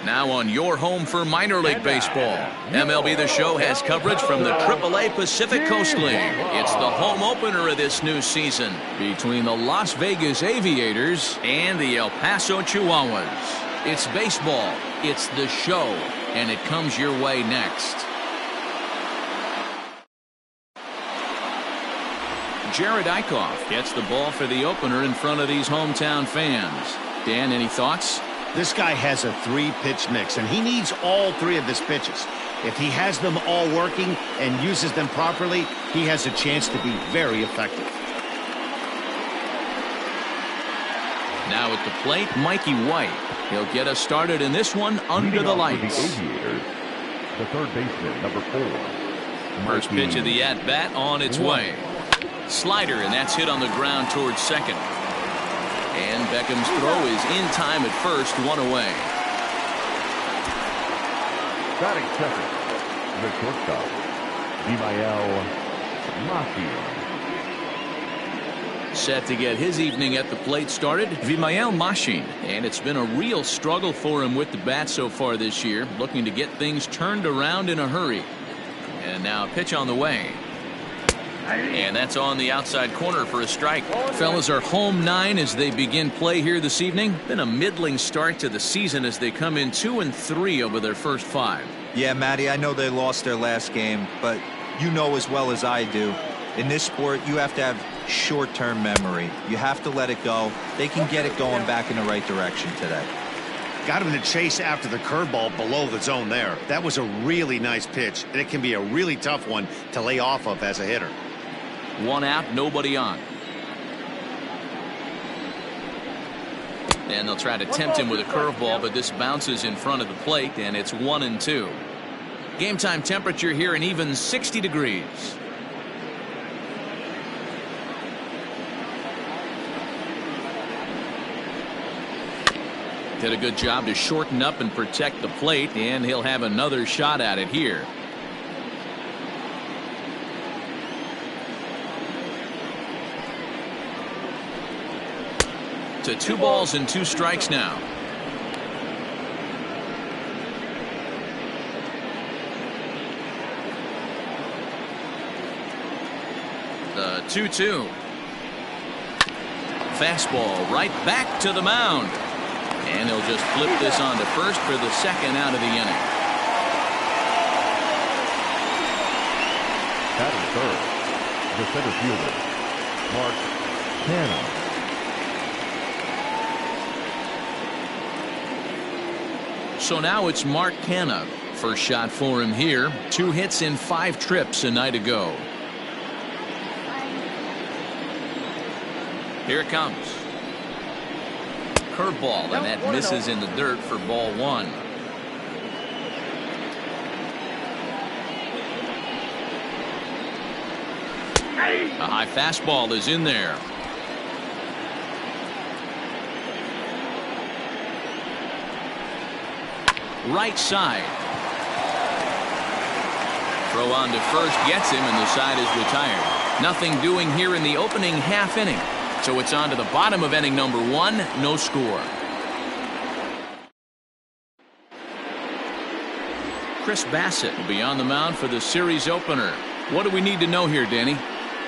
Now on your home for minor league baseball. MLB The Show has coverage from the AAA Pacific Coast League. It's the home opener of this new season between the Las Vegas Aviators and the El Paso Chihuahuas. It's baseball, it's the show, and it comes your way next. Jared Eichhoff gets the ball for the opener in front of these hometown fans. Dan, any thoughts? This guy has a three-pitch mix, and he needs all three of his pitches. If he has them all working and uses them properly, he has a chance to be very effective. Now at the plate, Mikey White. He'll get us started in this one under the lights. The Aviators, the third baseman, number 4. First pitch of the at-bat on its way. Slider, and that's hit on the ground towards second. And Beckham's throw is in time at first, one away. Batting second, the shortstop, Mejia. Set to get his evening at the plate started, Vimael Machin. And it's been a real struggle for him with the bat so far this year, looking to get things turned around in a hurry. And now a pitch on the way. And that's on the outside corner for a strike. Fellas are home 9 as they begin play here this evening. Been a middling start to the season as they come in 2-3 over their first 5. Yeah, Matty, I know they lost their last game, but you know as well as I do, in this sport, you have to have short-term memory. You have to let it go. They can get it going back in the right direction today. Got him to chase after the curveball below the zone there. That was a really nice pitch, and it can be a really tough one to lay off of as a hitter. 1 out, nobody on. And they'll try to tempt him with a curveball, but this bounces in front of the plate, and it's 1-2. Game time temperature here an even 60 degrees. Did a good job to shorten up and protect the plate, and he'll have another shot at it here. To 2 balls and 2 strikes now. The 2-2. Fastball right back to the mound. And he'll just flip this on to first for the second out of the inning. Batting third, the center fielder, Mark Canha. So now it's Mark Canha. First shot for him here. 2 hits in 5 trips a night ago. Here it comes. Curveball, and that misses in the dirt for ball 1. A high fastball is in there. Right side. Throw on to first gets him, and the side is retired. Nothing doing here in the opening half inning. So it's on to the bottom of inning number 1. No score. Chris Bassett will be on the mound for the series opener. What do we need to know here, Danny?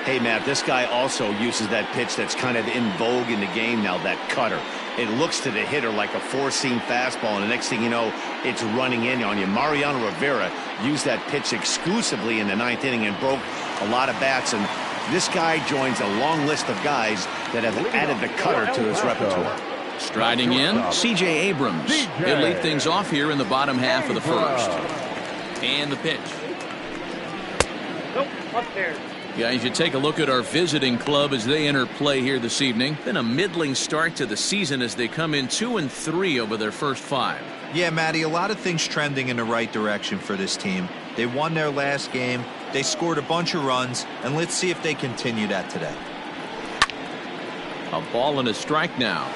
Hey, Matt, this guy also uses that pitch that's kind of in vogue in the game now, that cutter. It looks to the hitter like a 4-seam fastball, and the next thing you know, it's running in on you. Mariano Rivera used that pitch exclusively in the 9th inning and broke a lot of bats, and this guy joins a long list of guys that have added the cutter to his repertoire. Striding in, C.J. Abrams. He'll lead things off here in the bottom half of the first. And the pitch. Guys, you take a look at our visiting club as they enter play here this evening. Been a middling start to the season as they come in 2-3 over their first 5. Yeah, Matty, a lot of things trending in the right direction for this team. They won their last game. They scored a bunch of runs, and let's see if they continue that today. A ball and a strike now.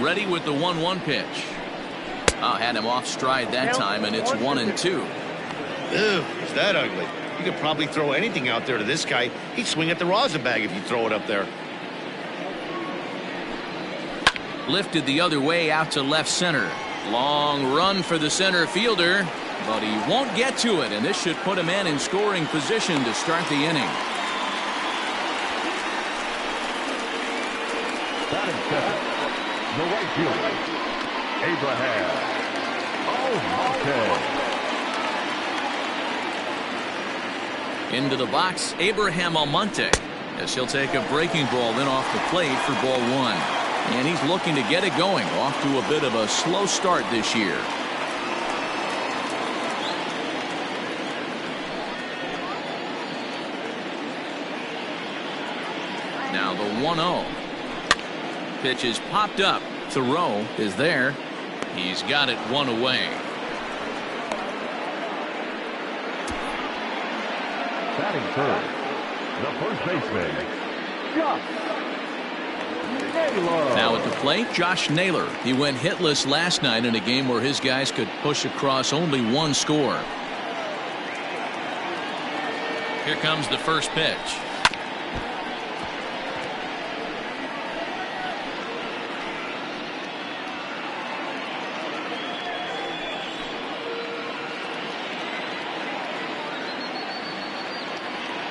Ready with the 1-1 pitch. Had him off stride that time, and it's 1-2. Ew, is that ugly? You could probably throw anything out there to this guy. He'd swing at the rosin bag if you throw it up there. Lifted the other way out to left center. Long run for the center fielder, but he won't get to it, and this should put a man in scoring position to start the inning. Batting second, the right fielder, Abrams. Into the box, Abraham Almonte, as he'll take a breaking ball in off the plate for ball one. And he's looking to get it going, off to a bit of a slow start this year. Now the 1-0. Pitch is popped up. Thoreau is there. He's got it one away. Batting third, the first baseman, Josh Naylor. Now at the plate, Josh Naylor. He went hitless last night in a game where his guys could push across only one score. Here comes the first pitch.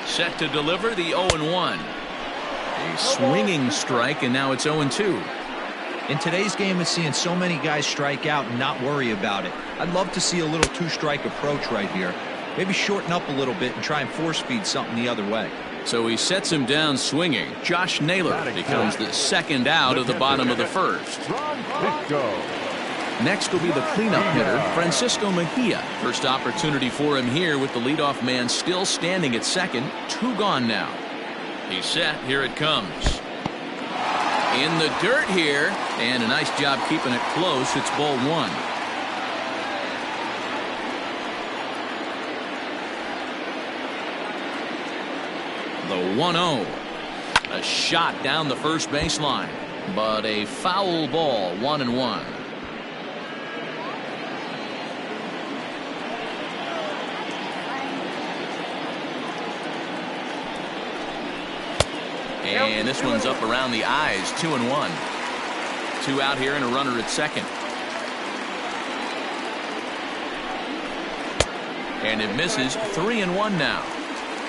Set to deliver the 0-1. A swinging strike, and now it's 0-2. In today's game of seeing so many guys strike out and not worry about it, I'd love to see a little two-strike approach right here. Maybe shorten up a little bit and try and force-feed something the other way. So he sets him down swinging. Josh Naylor becomes the second out of the bottom of the first. Next will be the cleanup hitter, Francisco Mejia. First opportunity for him here with the leadoff man still standing at second. 2 gone now. He's set. Here it comes. In the dirt here, and a nice job keeping it close. It's ball one. The 1-0. A shot down the first baseline, but a foul ball. 1-1. And this one's up around the eyes. 2-1. 2 out here and a runner at second. And it misses. 3-1 now.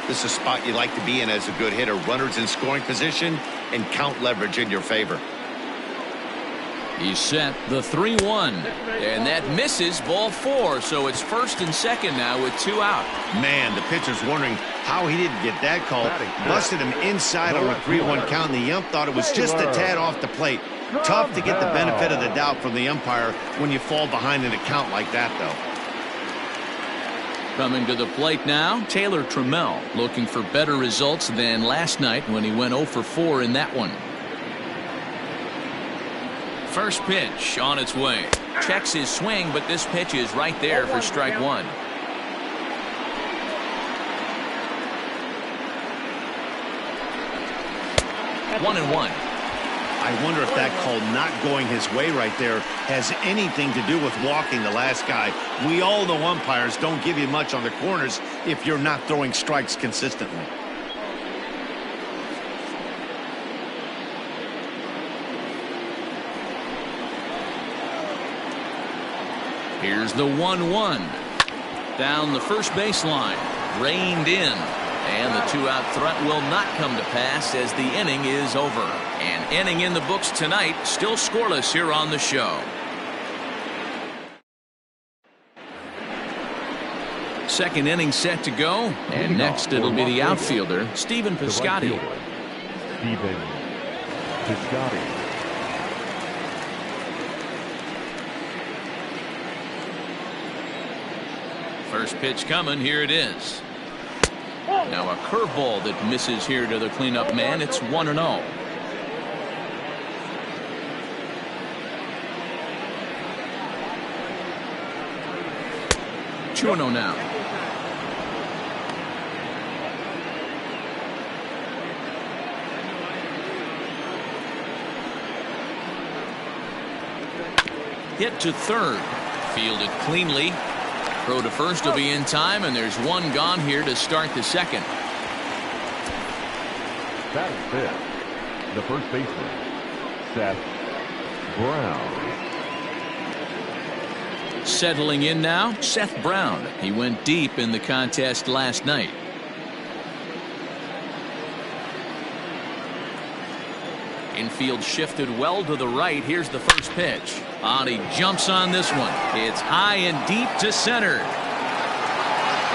This is a spot you like to be in as a good hitter. Runners in scoring position and count leverage in your favor. He's set. The 3-1. And that misses. Ball 4. So it's first and second now with 2 out. Man, the pitcher's wondering how he didn't get that call. Busted him inside on a 3-1 count, and the ump thought it was just a tad off the plate. Tough to get the benefit of the doubt from the umpire when you fall behind in a count like that, though. Coming to the plate now, Taylor Tramel, looking for better results than last night when he went 0 for 4 in that one. First pitch on its way. Checks his swing, but this pitch is right there for strike one. One and one. I wonder if that call not going his way right there has anything to do with walking the last guy. We all know umpires don't give you much on the corners if you're not throwing strikes consistently. Here's the 1-1. Down the first baseline. Reined in. And the 2-out threat will not come to pass as the inning is over. An inning in the books tonight, still scoreless here on the show. Second inning set to go, and next it'll be the outfielder, Stephen Piscotty. Stephen Piscotty. First pitch coming, here it is. Now a curveball that misses here to the cleanup man. It's 1-0. Two 2-0 now. Hit to third. Fielded cleanly. Throw to first will be in time, and there's one gone here to start the second. Batting fifth, the first baseman, Seth Brown. Settling in now, Seth Brown. He went deep in the contest last night. Infield shifted well to the right. Here's the first pitch. And he jumps on this one. It's high and deep to center.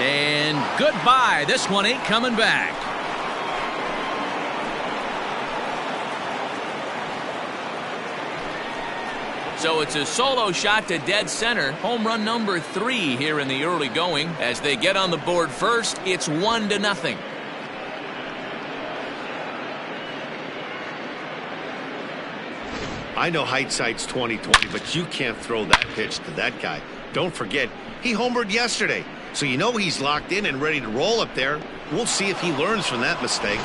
And goodbye. This one ain't coming back. So it's a solo shot to dead center. Home run number 3 here in the early going. As they get on the board first, it's 1-0. I know hindsight's 20/20, but you can't throw that pitch to that guy. Don't forget, he homered yesterday, so you know he's locked in and ready to roll up there. We'll see if he learns from that mistake.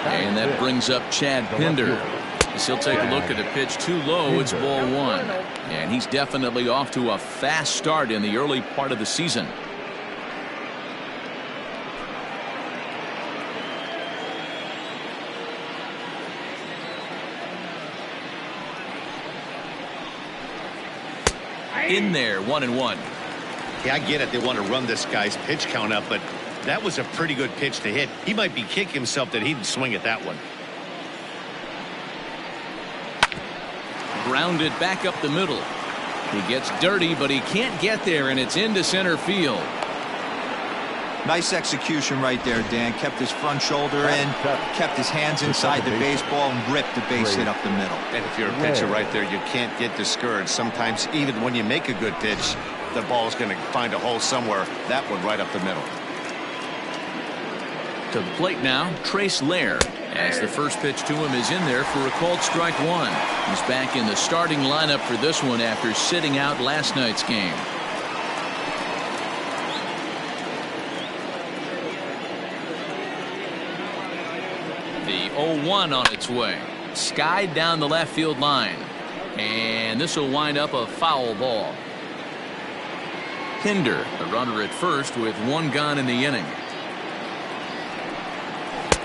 And that brings up Chad Pinder. As he'll take a look at a pitch too low. It's ball 1. And he's definitely off to a fast start in the early part of the season. In there, 1-1. Yeah, I get it. They want to run this guy's pitch count up, but that was a pretty good pitch to hit. He might be kicking himself that he didn't swing at that one. Grounded back up the middle. He gets dirty, but he can't get there, and it's into center field. Nice execution right there, Dan. Kept his front shoulder in, kept his hands inside the baseball, and ripped the base hit up the middle. And if you're a pitcher right there, you can't get discouraged. Sometimes even when you make a good pitch, the ball's going to find a hole somewhere. That one right up the middle. To the plate now, Trace Lair. As the first pitch to him is in there for a called strike 1. He's back in the starting lineup for this one after sitting out last night's game. The 0-1 on its way. Skied down the left field line. And this will wind up a foul ball. Pinder, the runner at first with 1 gone in the inning.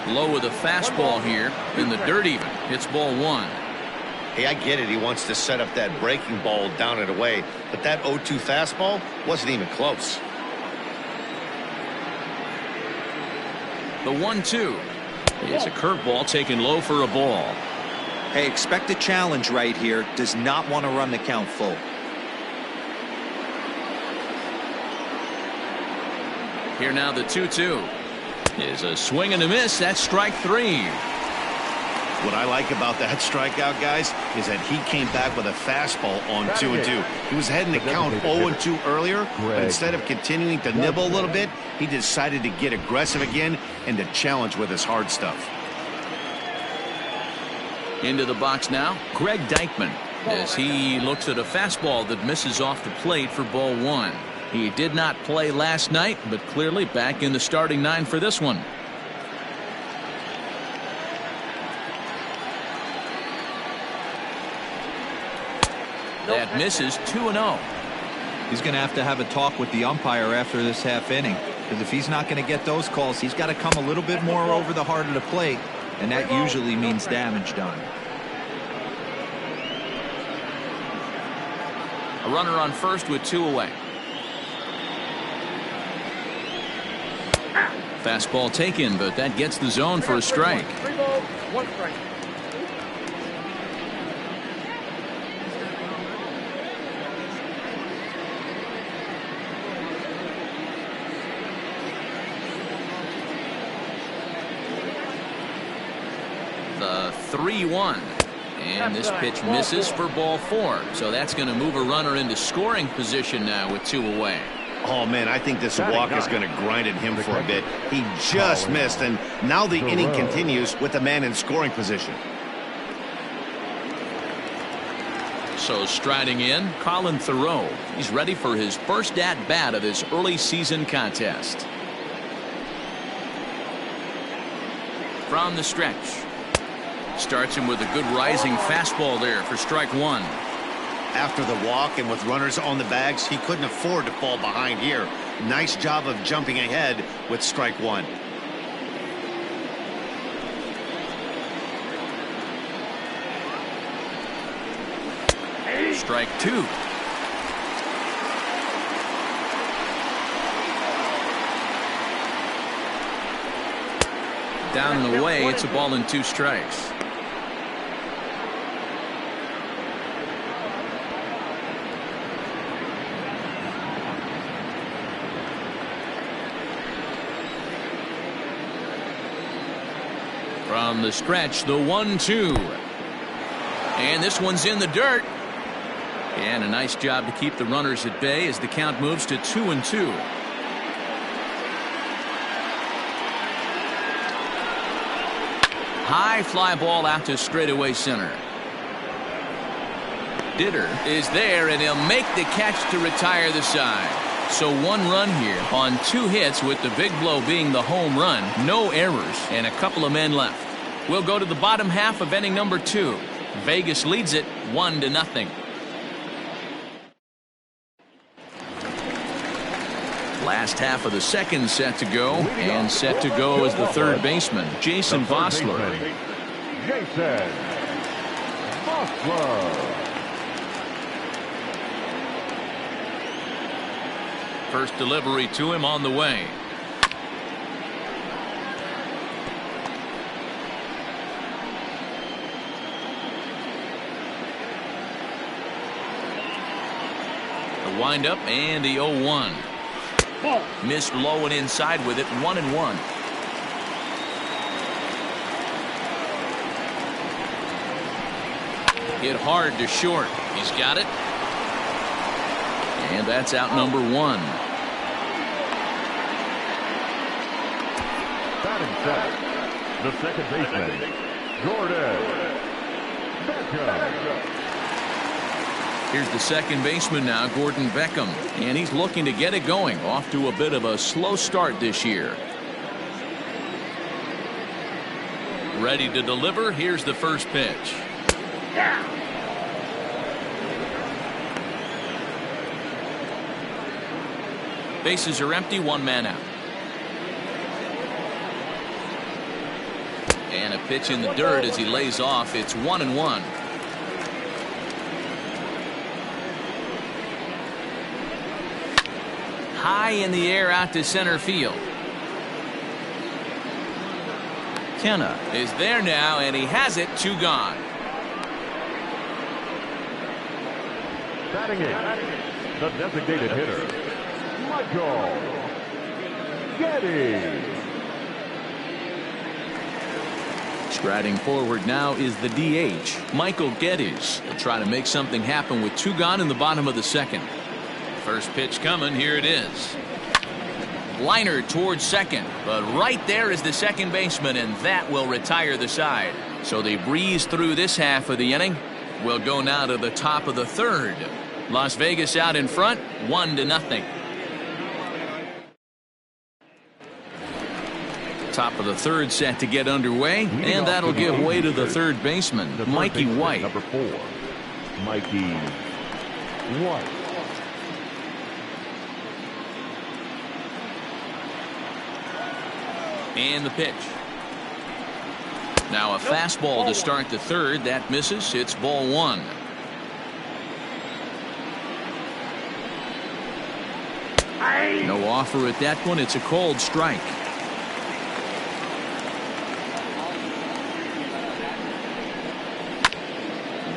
Low with a fastball here in the dirt even. Hits ball 1. Hey, I get it. He wants to set up that breaking ball down and away. But that 0-2 fastball wasn't even close. The 1-2. It's a curveball taken low for a ball. Hey, expect a challenge right here. Does not want to run the count full. Here now the 2-2. Is a swing and a miss. That's strike 3. What I like about that strikeout, guys, is that he came back with a fastball on 2-2. He was ahead in the count 0-2 earlier, but instead of continuing to nibble a little bit, he decided to get aggressive again and to challenge with his hard stuff. Into the box now, Greg Deichmann, as he looks at a fastball that misses off the plate for ball 1. He did not play last night, but clearly back in the starting 9 for this one. That misses 2-0. He's going to have a talk with the umpire after this half inning, because if he's not going to get those calls, he's got to come a little bit more over the heart of the plate, and that usually means damage done. A runner on first with 2 away. Fastball taken, but that gets the zone for a strike. 3 balls, 1 strike. The 3-1. And this pitch misses for ball 4. So that's going to move a runner into scoring position now with 2 away. Oh, man, I think this walk is going to grind at him for a bit. He just missed, and now the inning continues with the man in scoring position. So striding in, Colin Thoreau. He's ready for his first at-bat of this early season contest. From the stretch. Starts him with a good rising fastball there for strike 1. After the walk and with runners on the bags, he couldn't afford to fall behind here. Nice job of jumping ahead with strike one. Strike two. Down and away, it's a ball and 2 strikes. From the stretch, the 1-2. And this one's in the dirt. And a nice job to keep the runners at bay as the count moves to 2-2. High fly ball out to straightaway center. Ditter is there, and he'll make the catch to retire the side. So 1 run here on 2 hits, with the big blow being the home run. No errors and a couple of men left. We'll go to the bottom half of inning number 2. Vegas leads it 1-0. Last half of the second set to go, and set to go is the third baseman, Jason Vossler. Jason Vossler. First delivery to him on the way. The windup and the 0-1. Missed low and inside with it. 1-1. Hit hard to short. He's got it. And that's out number 1. Batting second, the second baseman, Jordan Beckham. Here's the second baseman now, Gordon Beckham, and he's looking to get it going. Off to a bit of a slow start this year. Ready to deliver. Here's the first pitch. Bases are empty, 1 man out. And a pitch in the dirt as he lays off. It's 1-1. High in the air out to center field. Kenna is there now, and he has it. 2 gone. Batting in, the designated hitter, Michael Getty. Striding forward now is the DH, Michael Geddes. He'll try to make something happen with 2 gone in the bottom of the second. First pitch coming. Here it is. Liner towards second, but right there is the second baseman, and that will retire the side. So they breeze through this half of the inning. We'll go now to the top of the third. Las Vegas out in front, 1-0. Top of the third set to get underway, and that'll give way to the third baseman, Mikey White. Number 4, Mikey White. And the pitch. Now a fastball to start the third. That misses. It's ball 1. No offer at that one. It's a cold strike.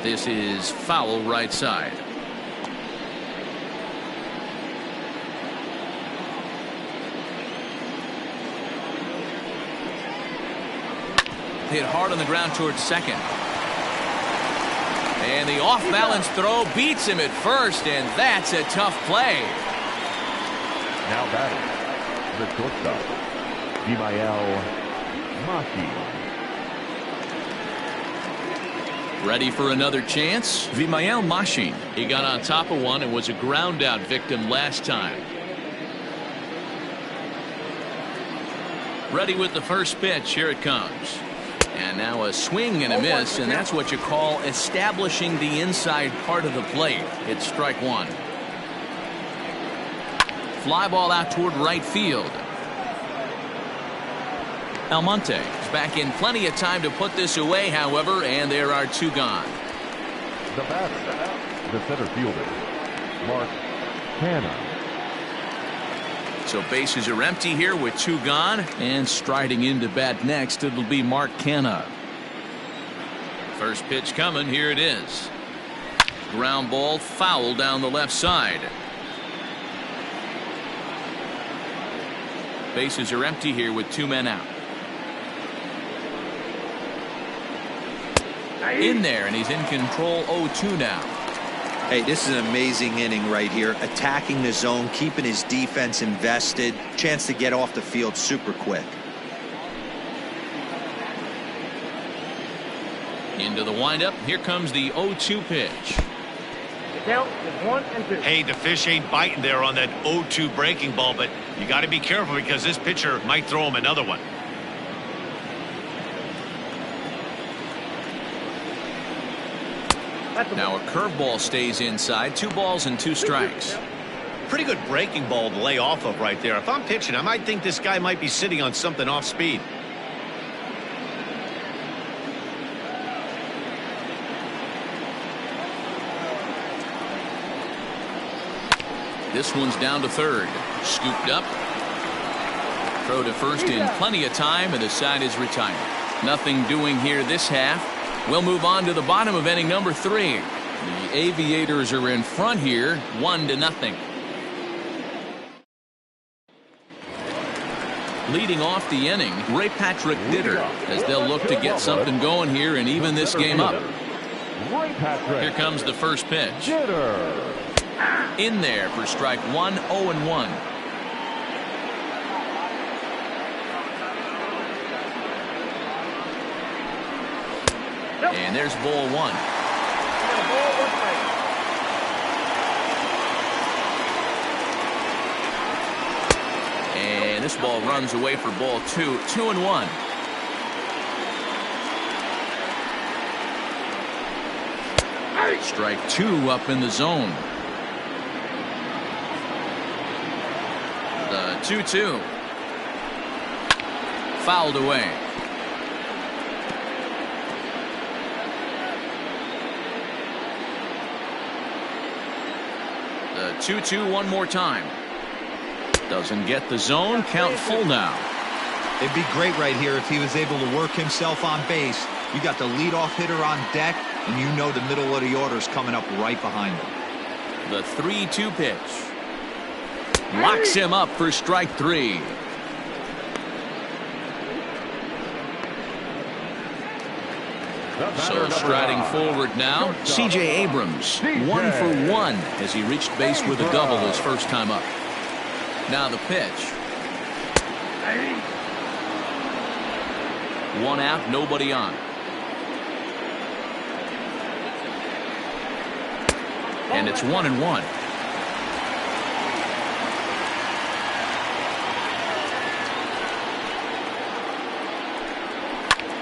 This is foul right side. Hit hard on the ground towards second. And the off-balance throw beats him at first, and that's a tough play. Now batting, the shortstop, Mejia. Ready for another chance? Mejia. He got on top of one and was a ground out victim last time. Ready with the first pitch. Here it comes. And now a swing and a miss, and that's what you call establishing the inside part of the plate. It's strike one. Fly ball out toward right field. Almonte is back in plenty of time to put this away, however, and there are two gone. The batter, the center fielder, Mark Canha. So bases are empty here with two gone, and striding into bat next, it'll be Mark Canha. First pitch coming, here it is. Ground ball foul down the left side. Bases are empty here with two men out. In there, and he's in control 0-2 now. Hey, this is an amazing inning right here. Attacking the zone, keeping his defense invested. Chance to get off the field super quick. Into the windup. Here comes the 0-2 pitch. The count is 1-2. Hey, the fish ain't biting there on that 0-2 breaking ball, but you got to be careful because this pitcher might throw him another one. Now a curveball stays inside. 2 balls and 2 strikes. Pretty good breaking ball to lay off of right there. If I'm pitching, I might think this guy might be sitting on something off speed. This one's down to third. Scooped up. Throw to first in plenty of time, and the side is retired. Nothing doing here this half. We'll move on to the bottom of inning number 3. The Aviators are in front here, 1-0. Leading off the inning, Ray Patrick Ditter, as they'll look to get something going here and even this game up. Here comes the first pitch. In there for strike 1, 0-1. And there's ball 1. And this ball runs away for ball 2. 2-1. Strike 2 up in the zone. The 2-2. Fouled away. The 2-2 one more time. Doesn't get the zone. Count full now. It'd be great right here if he was able to work himself on base. You got the leadoff hitter on deck, and you know the middle of the order is coming up right behind him. The 3-2 pitch. Locks him up for strike 3. So striding forward now, C.J. Abrams, 1 for 1 as he reached base with a double his first time up. Now the pitch. 1 out, nobody on. And it's 1-1.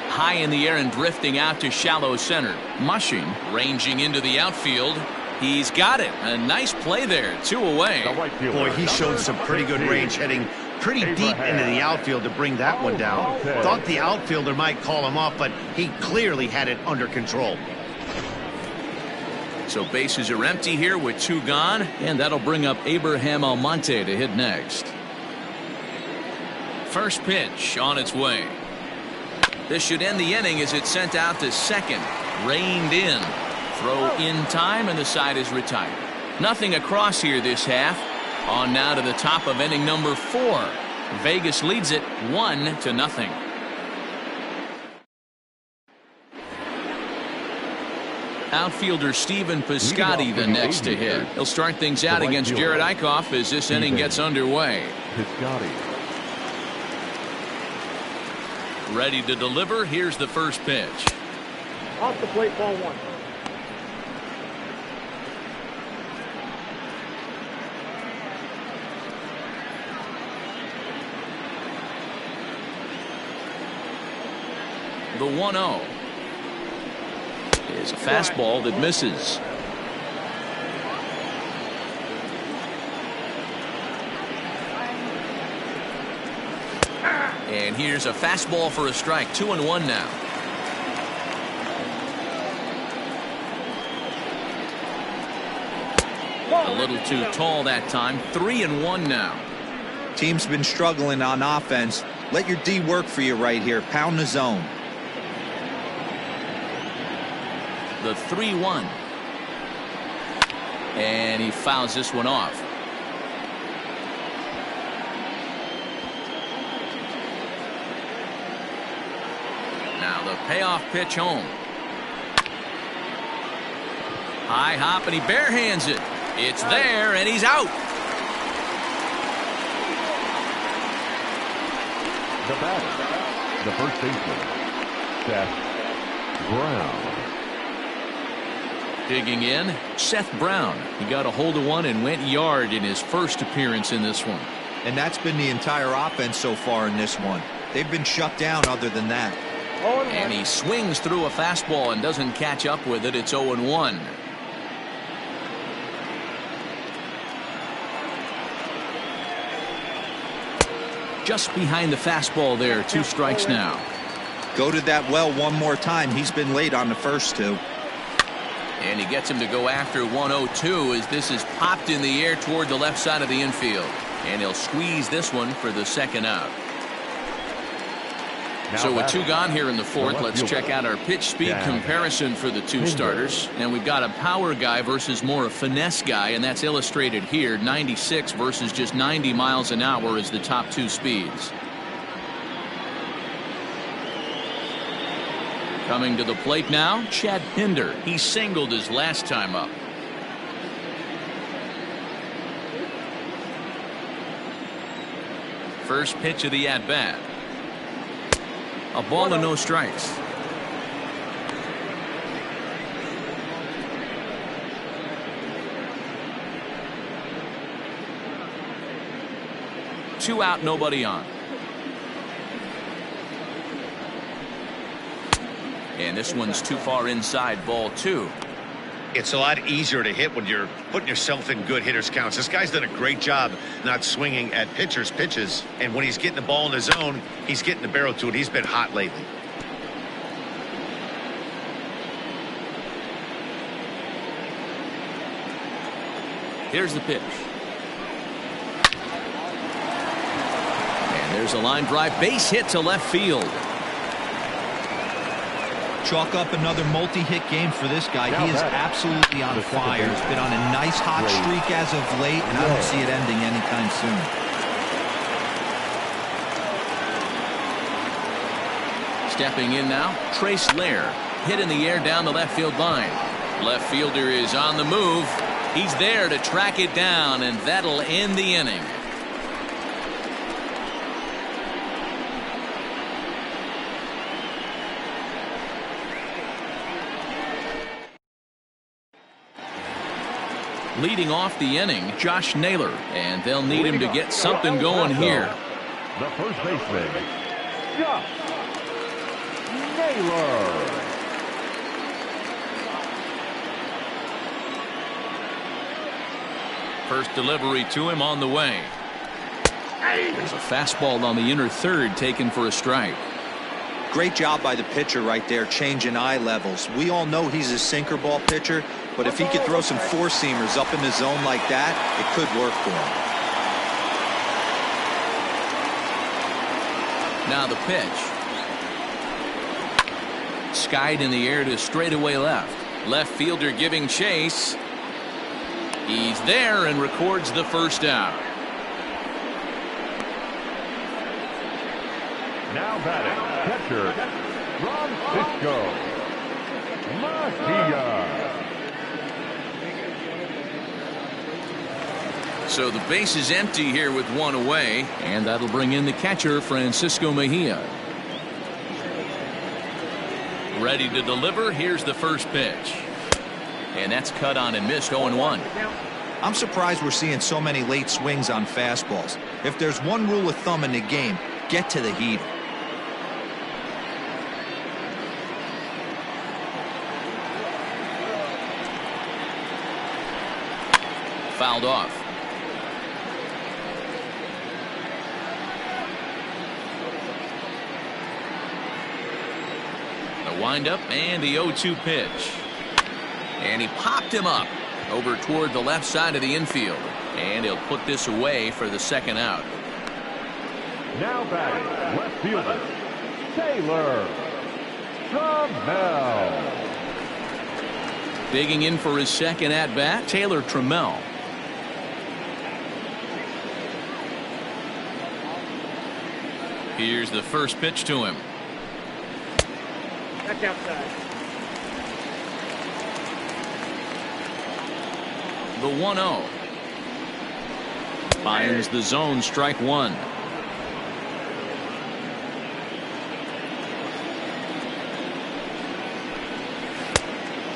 High in the air and drifting out to shallow center. Mushing ranging into the outfield. He's got it. A nice play there. 2 away. Boy, he showed some pretty good range heading pretty deep into the outfield to bring that one down. Thought the outfielder might call him off, but he clearly had it under control. So bases are empty here with 2 gone, and that'll bring up Abraham Almonte to hit next. First pitch on its way. This should end the inning as it's sent out to second. Reined in. Throw in time, and the side is retired. Nothing across here this half. On now to the top of inning number 4. Vegas leads it 1-0. Outfielder Stephen Piscotty the next to hit. He'll start things out against Jared Eichhoff as this inning gets underway. Ready to deliver. Here's the first pitch. Off the plate, ball 1. The 1-0 is a fastball that misses. And here's a fastball for a strike. 2-1 now. A little too tall that time. 3-1 now. Team's been struggling on offense. Let your D work for you right here. Pound the zone. The 3-1. And he fouls this one off. Now the payoff pitch home. High hop, and he barehands it. It's there, and he's out. The batter, the first baseman, Seth Brown. Digging in, Seth Brown. He got a hold of one and went yard in his first appearance in this one. And that's been the entire offense so far in this one. They've been shut down other than that. And he swings through a fastball and doesn't catch up with it. It's 0-1. Just behind the fastball there. 2 strikes now. Go to that well one more time. He's been late on the first 2. And he gets him to go after 1-0-2 as this is popped in the air toward the left side of the infield. And he'll squeeze this one for the second out. So with 2 gone here in the 4th, let's check out our pitch speed comparison for the 2 starters. And we've got a power guy versus more a finesse guy, and that's illustrated here. 96 versus just 90 miles an hour is the top 2 speeds. Coming to the plate now, Chad Pinder. He singled his last time up. First pitch of the at-bat. A ball and no strikes. Two out, nobody on. And this one's too far inside, ball 2. It's a lot easier to hit when you're putting yourself in good hitters counts. This guy's done a great job not swinging at pitchers' pitches. And when he's getting the ball in the zone, he's getting the barrel to it. He's been hot lately. Here's the pitch. And there's a line drive base hit to left field. Chalk up another multi-hit game for this guy. He is absolutely on fire. He's been on a nice hot streak as of late, and I don't see it ending anytime soon. Stepping in now, Trace Lair. Hit in the air down the left field line. Left fielder is on the move. He's there to track it down, and that'll end the inning. Leading off the inning, Josh Naylor, and they'll need him to get something going here. The first baseman, Josh Naylor. First delivery to him on the way. There's a fastball on the inner third taken for a strike. Great job by the pitcher right there, changing eye levels. We all know he's a sinker ball pitcher, but if he could throw some four-seamers up in the zone like that, it could work for him. Now the pitch. Skied in the air to straightaway left. Left fielder giving chase. He's there and records the first out. Now batting, catcher, Francisco Mejia. So the base is empty here with one away, and that'll bring in the catcher, Francisco Mejia. Ready to deliver. Here's the first pitch. And that's cut on and missed. 0-1. I'm surprised we're seeing so many late swings on fastballs. If there's one rule of thumb in the game, get to the heater. fouled off. The windup and the 0-2 pitch. And he popped him up over toward the left side of the infield. And he'll put this away for the second out. Now batting, left fielder, Taylor Tramel. Digging in for his second at-bat, Taylor Tramel. Here's the first pitch to him. That's outside. The 1-0. Finds the zone, strike one.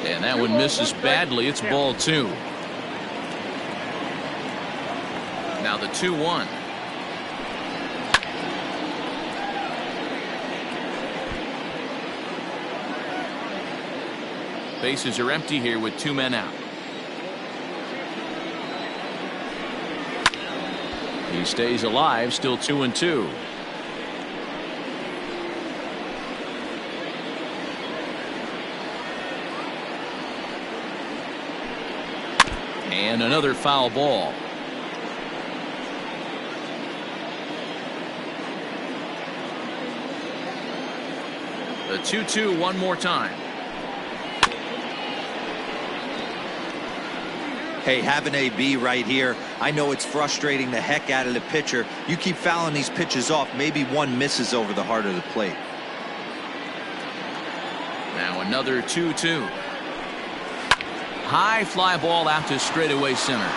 And that one misses badly. It's ball two. Now the 2-1. Bases are empty here with two men out. He stays alive, still 2-2. And another foul ball. The 2-2 one more time. Hey, have an AB right here. I know it's frustrating the heck out of the pitcher. You keep fouling these pitches off, maybe one misses over the heart of the plate. Now another 2-2. High fly ball out to straightaway center.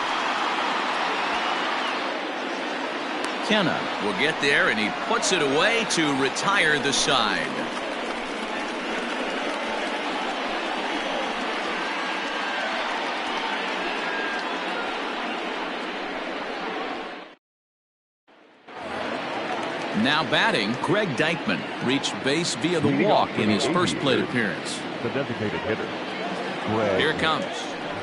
Kenna will get there, and he puts it away to retire the side. Now batting, Greg Dykman reached base via the walk in his first plate appearance. The designated hitter, Greg Here comes.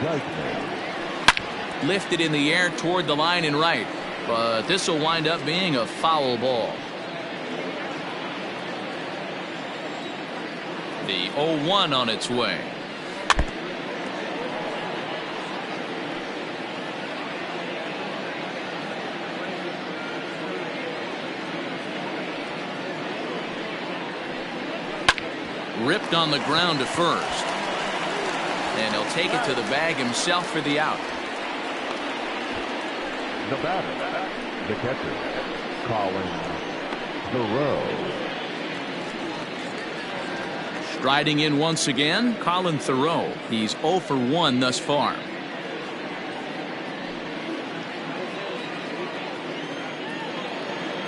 Dykman. Lifted in the air toward the line and right, but this will wind up being a foul ball. The 0-1 on its way. Ripped on the ground to first. And he'll take it to the bag himself for the out. The batter, the catcher, Colin Thoreau. Striding in once again, Colin Thoreau. He's 0 for 1 thus far.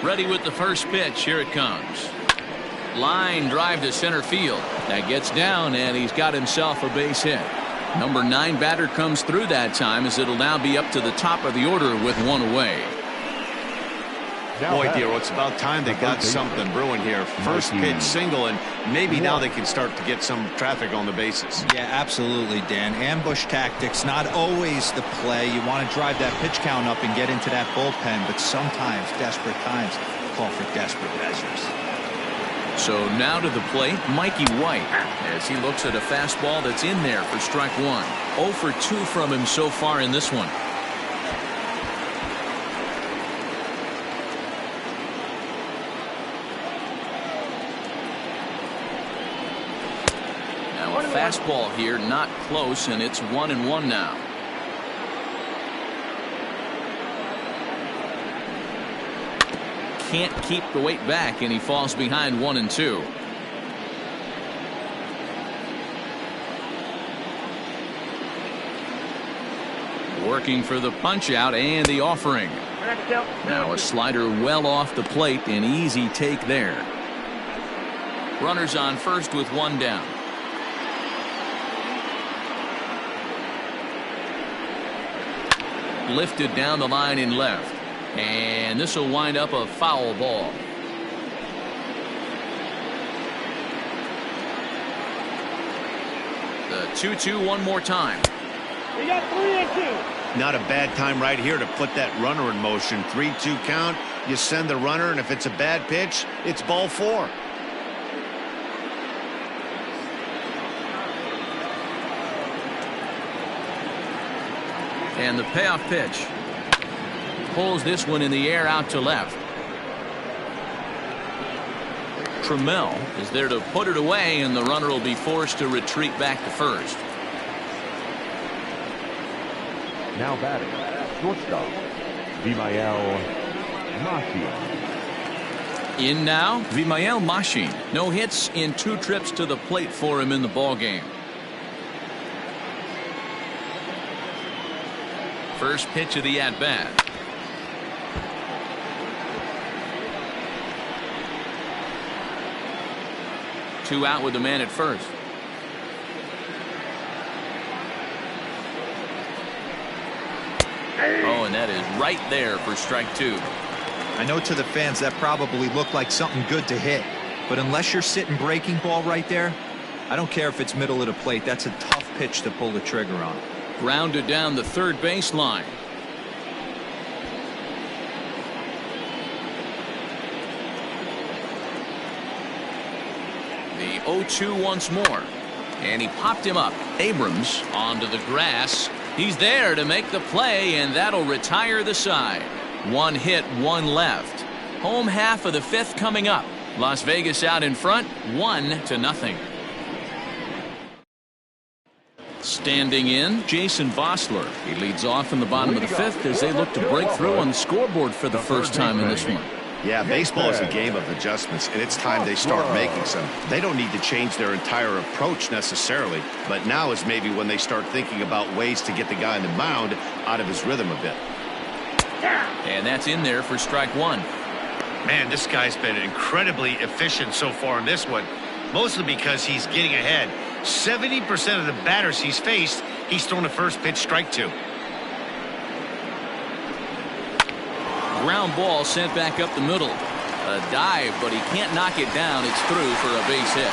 Ready with the first pitch. Here it comes. Line drive to center field. That gets down, and he's got himself a base hit. Number 9 batter comes through that time, as it'll now be up to the top of the order with one away. Boy, dear, it's about time they got something brewing here. First pitch single, and maybe now they can start to get some traffic on the bases. Yeah, absolutely, Dan. Ambush tactics, not always the play. You want to drive that pitch count up and get into that bullpen, but sometimes desperate times call for desperate measures. So now to the plate, Mikey White, as he looks at a fastball that's in there for strike one. 0 for 2 from him so far in this one. Now a fastball here, not close, and it's 1-1 now. Can't keep the weight back, and he falls behind 1-2. Working for the punch out and the offering. Now a slider well off the plate, an easy take there. Runners on first with one down. Lifted down the line in left. And this will wind up a foul ball. The 2-2 one more time. We got 3-2. Not a bad time right here to put that runner in motion. 3-2 count. You send the runner, and if it's a bad pitch, it's ball 4. And the payoff pitch. Pulls this one in the air out to left. Tramel is there to put it away, and the runner will be forced to retreat back to first. Now batting, shortstop, Mejia. In now, Mejia. No hits in 2 trips to the plate for him in the ball game. First pitch of the at-bat. Two out with the man at first. Oh, and that is right there for strike 2. I know to the fans that probably looked like something good to hit, but unless you're sitting breaking ball right there, I don't care if it's middle of the plate. That's a tough pitch to pull the trigger on. Grounded down the third baseline. The 0-2 once more. And he popped him up. Abrams onto the grass. He's there to make the play, and that'll retire the side. 1 hit, 1 left. Home half of the 5th coming up. Las Vegas out in front, 1-0. Standing in, Jason Vosler. He leads off in the bottom of the 5th as they look to break through on the scoreboard for the first time in this one. Yeah, baseball is a game of adjustments, and it's time they start making some. They don't need to change their entire approach necessarily, but now is maybe when they start thinking about ways to get the guy on the mound out of his rhythm a bit. And that's in there for strike 1. Man, this guy's been incredibly efficient so far in this one, mostly because he's getting ahead. 70% of the batters he's faced, he's thrown a first pitch strike 2. Ground ball sent back up the middle. A dive, but he can't knock it down. It's through for a base hit.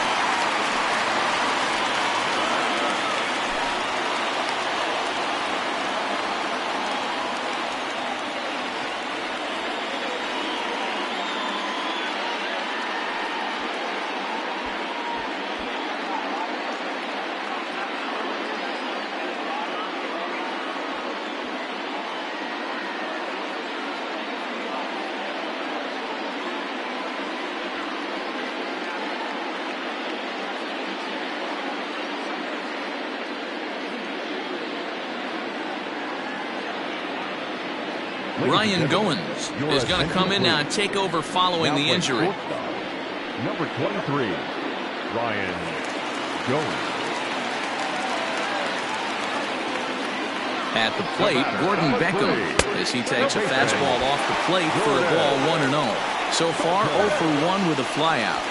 Ryan Goins is going to come in now and take over following the injury. Number 23, Ryan Goins. At the plate, Gordon Beckham, as he takes a fastball off the plate for a ball 1-0. So far, 0 for 1 with a flyout.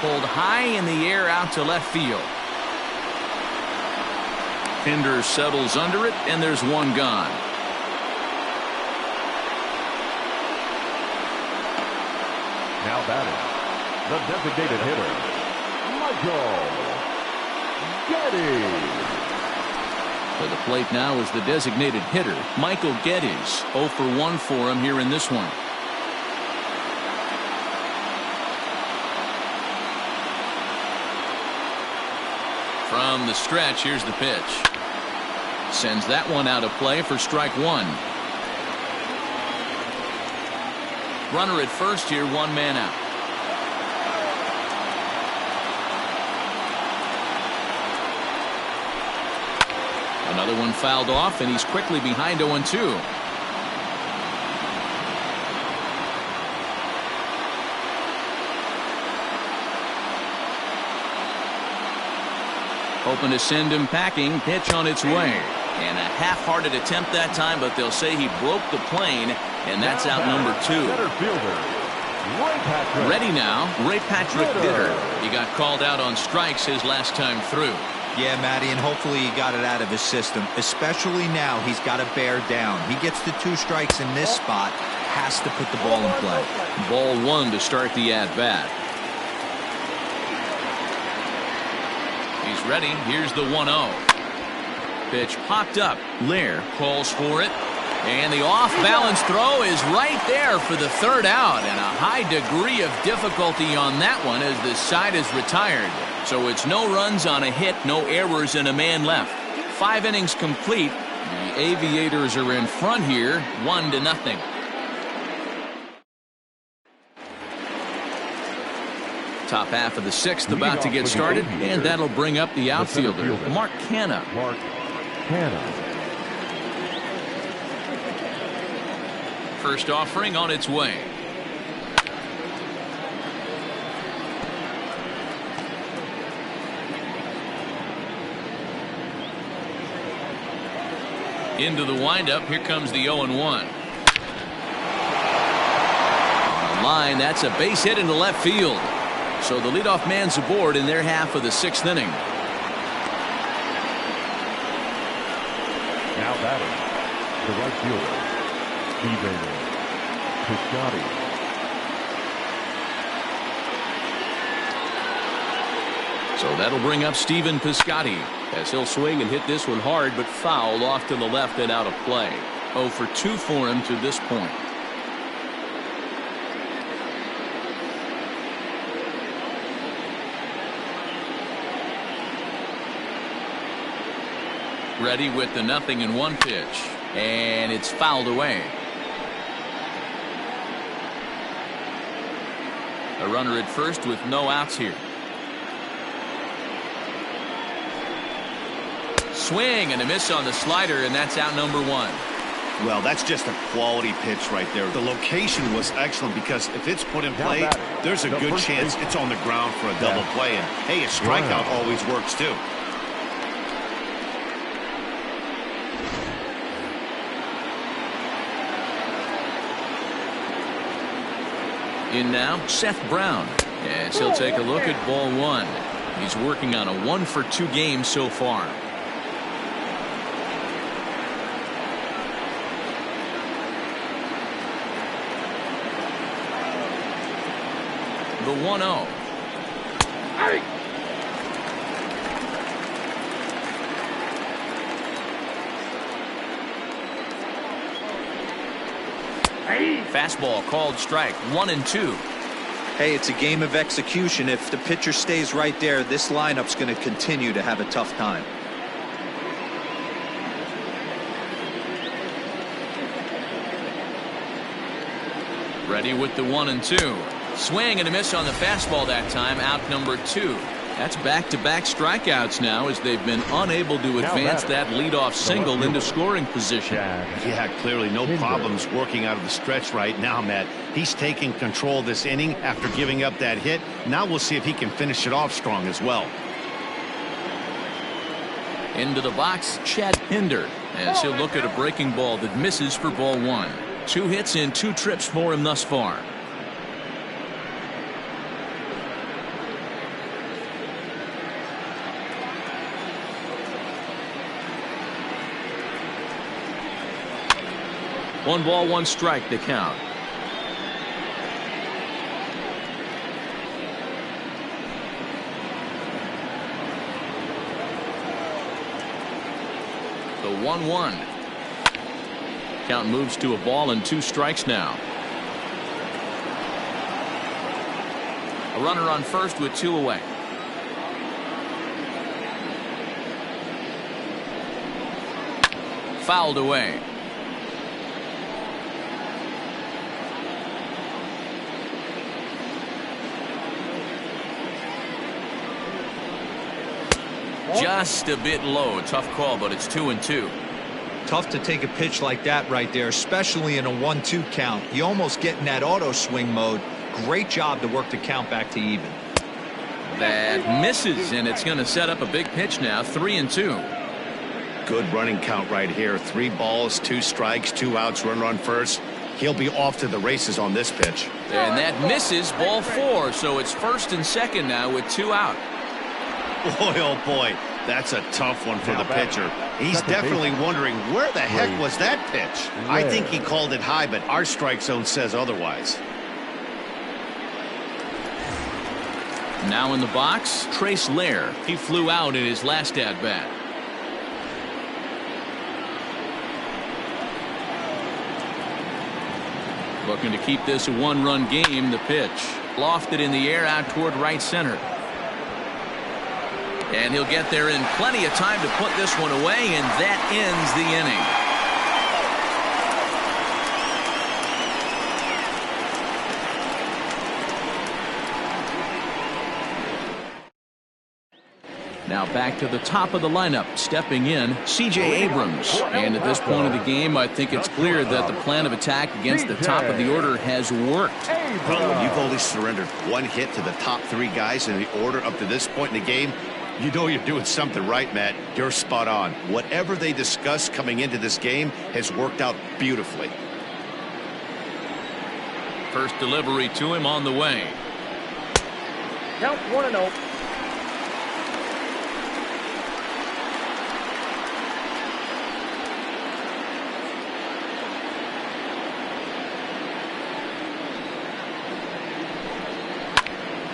Pulled high in the air out to left field. Pinder settles under it, and there's one gone. Now batting, the designated hitter, Michael Geddes. To the plate now is the designated hitter, Michael Geddes. 0 for 1 for him here in this one. From the stretch, here's the pitch. Sends that one out of play for strike 1. Runner at first here, 1 man out. Another one fouled off, and he's quickly behind 0-2. Hoping to send him packing. Pitch on its way. And a half-hearted attempt that time, but they'll say he broke the plane, and that's out number 2. Ready now, Ray Patrick Bitter. He got called out on strikes his last time through. Yeah, Matty, and hopefully he got it out of his system. Especially now, he's got to bear down. He gets the 2 strikes in this spot. has to put the ball in play. Ball one to start the at-bat. He's ready. Here's the 1-0. Pitch popped up. Lear calls for it. And the off-balance throw is right there for the third out. And a high degree of difficulty on that one as the side is retired. So it's no runs on a hit, no errors, and a man left. 5 innings complete. The Aviators are in front here, 1-0. Top half of the 6th about to get started, and that'll bring up the outfielder, Mark Canha. Mark Canha. First offering on its way. Into the windup. Here comes the 0-1. On the line, that's a base hit into left field. So the leadoff man's aboard in their half of the 6th inning. Now batting, the right fielder, Piscotty. So that'll bring up Stephen Piscotty as he'll swing and hit this one hard, but foul off to the left and out of play. 0 for 2 for him to this point. Ready with the 0-1 pitch, and it's fouled away. A runner at first with no outs here. Swing and a miss on the slider, and that's out number 1. Well, that's just a quality pitch right there. The location was excellent because if it's put in play, there's a good chance it's on the ground for a double play. And hey, a strikeout always works too. In now, Seth Brown. Yes, he'll take a look at ball 1. He's working on a 1 for 2 game so far. The 1-0. Fastball called strike. 1-2. Hey, it's a game of execution. If the pitcher stays right there, this lineup's going to continue to have a tough time. Ready with the 1-2. Swing and a miss on the fastball that time. Out number 2. That's back-to-back strikeouts now as they've been unable to advance that leadoff single into scoring position. Yeah, clearly no problems working out of the stretch right now, Matt. He's taking control of this inning after giving up that hit. Now we'll see if he can finish it off strong as well. Into the box, Chad Pinder, as he'll look at a breaking ball that misses for ball 1. 2 hits in 2 trips for him thus far. One ball, 1 strike to count. The 1-1. Count moves to a ball and 2 strikes now. A runner on first with 2 away. Fouled away. Just a bit low. Tough call, but it's 2-2. Tough to take a pitch like that right there, especially in a 1-2 count. You almost get in that auto swing mode. Great job to work the count back to even. That misses, and it's going to set up a big pitch now. 3-2. Good running count right here. 3 balls, 2 strikes, 2 outs, runner on first. He'll be off to the races on this pitch. And that misses, ball 4. So it's first and second now with 2 out. Boy, oh boy, That's a tough one for the pitcher. He's definitely wondering, where the heck was that pitch? I think he called it high, but our strike zone says otherwise. Now in the box, Trace Lair. He flew out in his last at-bat. Looking to keep this a one-run game. The pitch lofted in the air out toward right center. And he'll get there in plenty of time to put this one away, and that ends the inning. Now back to the top of the lineup, stepping in, C.J. Abrams. And at this point of the game, I think it's clear that the plan of attack against the top of the order has worked. Well, when you've only surrendered one hit to the top three guys in the order up to this point in the game, you know you're doing something right, Matt. You're spot on. Whatever they discussed coming into this game has worked out beautifully. First delivery to him on the way. Count 1-0.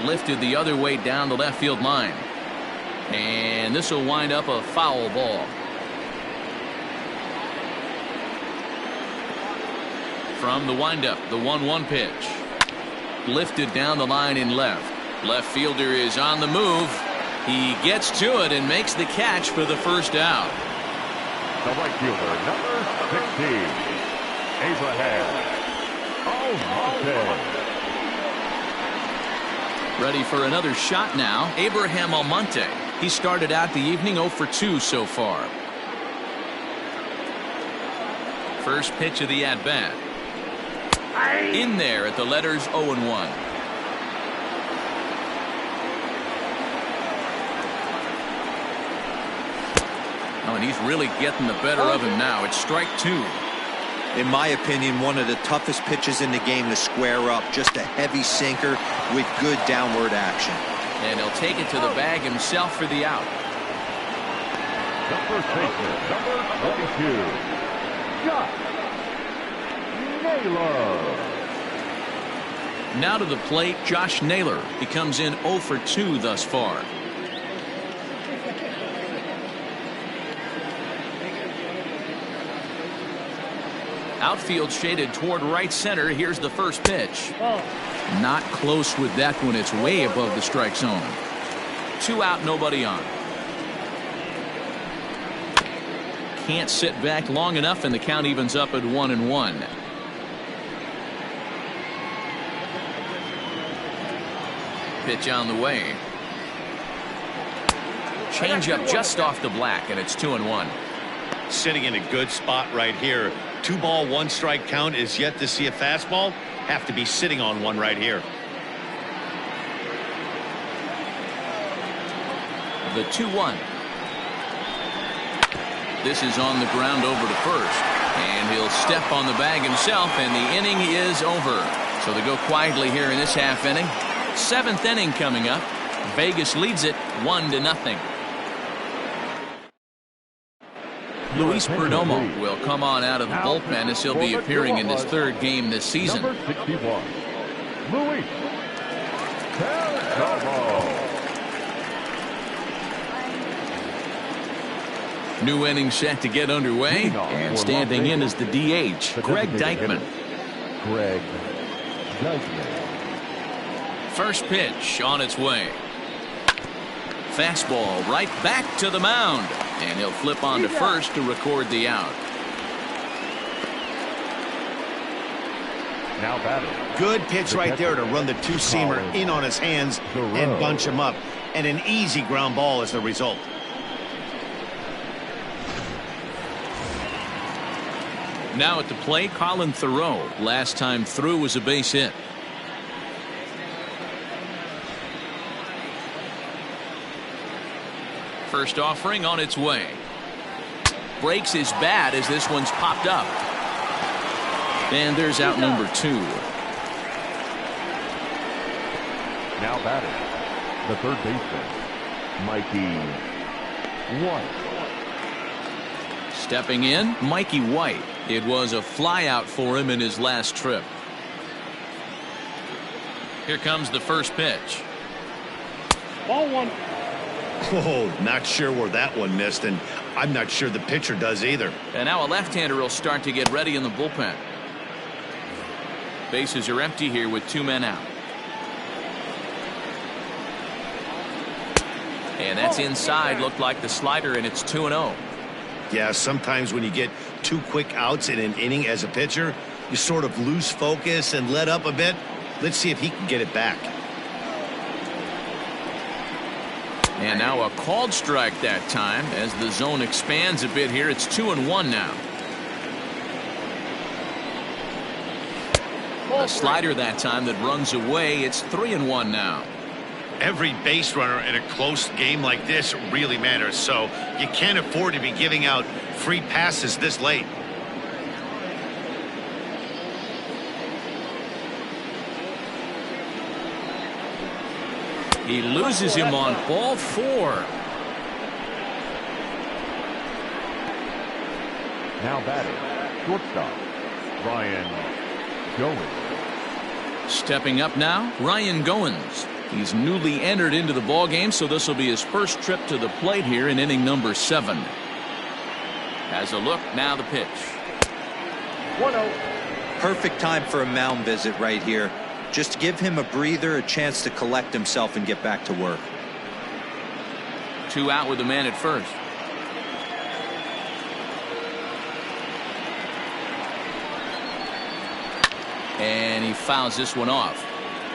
Lifted the other way down the left field line. And this will wind up a foul ball. From the windup, the 1-1 pitch. Lifted down the line in left. Left fielder is on the move. He gets to it and makes the catch for the first out. The right fielder, number 16, Abraham. Ready for another shot now. Abraham Almonte. He started out the evening 0 for 2 so far. First pitch of the at-bat. In there at the letters 0-1. Oh, and he's really getting the better of him now. It's strike 2. In my opinion, one of the toughest pitches in the game to square up. Just a heavy sinker with good downward action. And he'll take it to the bag himself for the out. Number 22, Josh Naylor. Now to the plate, Josh Naylor. He comes in 0 for 2 thus far. Outfield shaded toward right center. Here's the first pitch. Not close with that one. It's way above the strike zone. 2 out, nobody on. Can't sit back long enough, and the count evens up at 1-1. Pitch on the way. Changeup just off the black, and it's 2-1. Sitting in a good spot right here. 2-ball, 1-strike count is yet to see a fastball. Have to be sitting on one right here. The 2-1. This is on the ground over to first. And he'll step on the bag himself, and the inning is over. So they go quietly here in this half inning. 7th inning coming up. Vegas leads it 1-0. Luis Perdomo will come on out of the bullpen as he'll be appearing in his 3rd game this season. Number 61, Luis Perdomo. New inning set to get underway, and standing in is the DH, Greg Deichmann. First pitch on its way. Fastball right back to the mound, and he'll flip on to first to record the out. Now batting. Good pitch right there to run the two-seamer in on his hands and bunch him up, and an easy ground ball as the result. Now at the plate, Colin Thoreau. Last time through was a base hit. First offering on its way. Breaks his bat as this one's popped up. And there's out number 2. Now batting, the third baseman, Mikey White. Stepping in, Mikey White. It was a flyout for him in his last trip. Here comes the first pitch. Ball one. Oh, not sure where that one missed, and I'm not sure the pitcher does either. And now a left-hander will start to get ready in the bullpen. Bases are empty here with 2 men out. And that's inside. Looked like the slider, and it's 2-0. Yeah, sometimes when you get 2 quick outs in an inning as a pitcher, you sort of lose focus and let up a bit. Let's see if he can get it back. And now a called strike that time as the zone expands a bit here. It's 2-1 now. A slider that time that runs away. It's 3-1 now. Every base runner in a close game like this really matters, so you can't afford to be giving out free passes this late. He loses him on ball 4. Now batting, shortstop, Ryan Goins. Stepping up now, Ryan Goins. He's newly entered into the ball game, so this will be his first trip to the plate here in inning number 7. Has a look, now the pitch. 1-0. Perfect time for a mound visit right here. Just give him a breather, a chance to collect himself and get back to work. 2 out with the man at first. And he fouls this one off.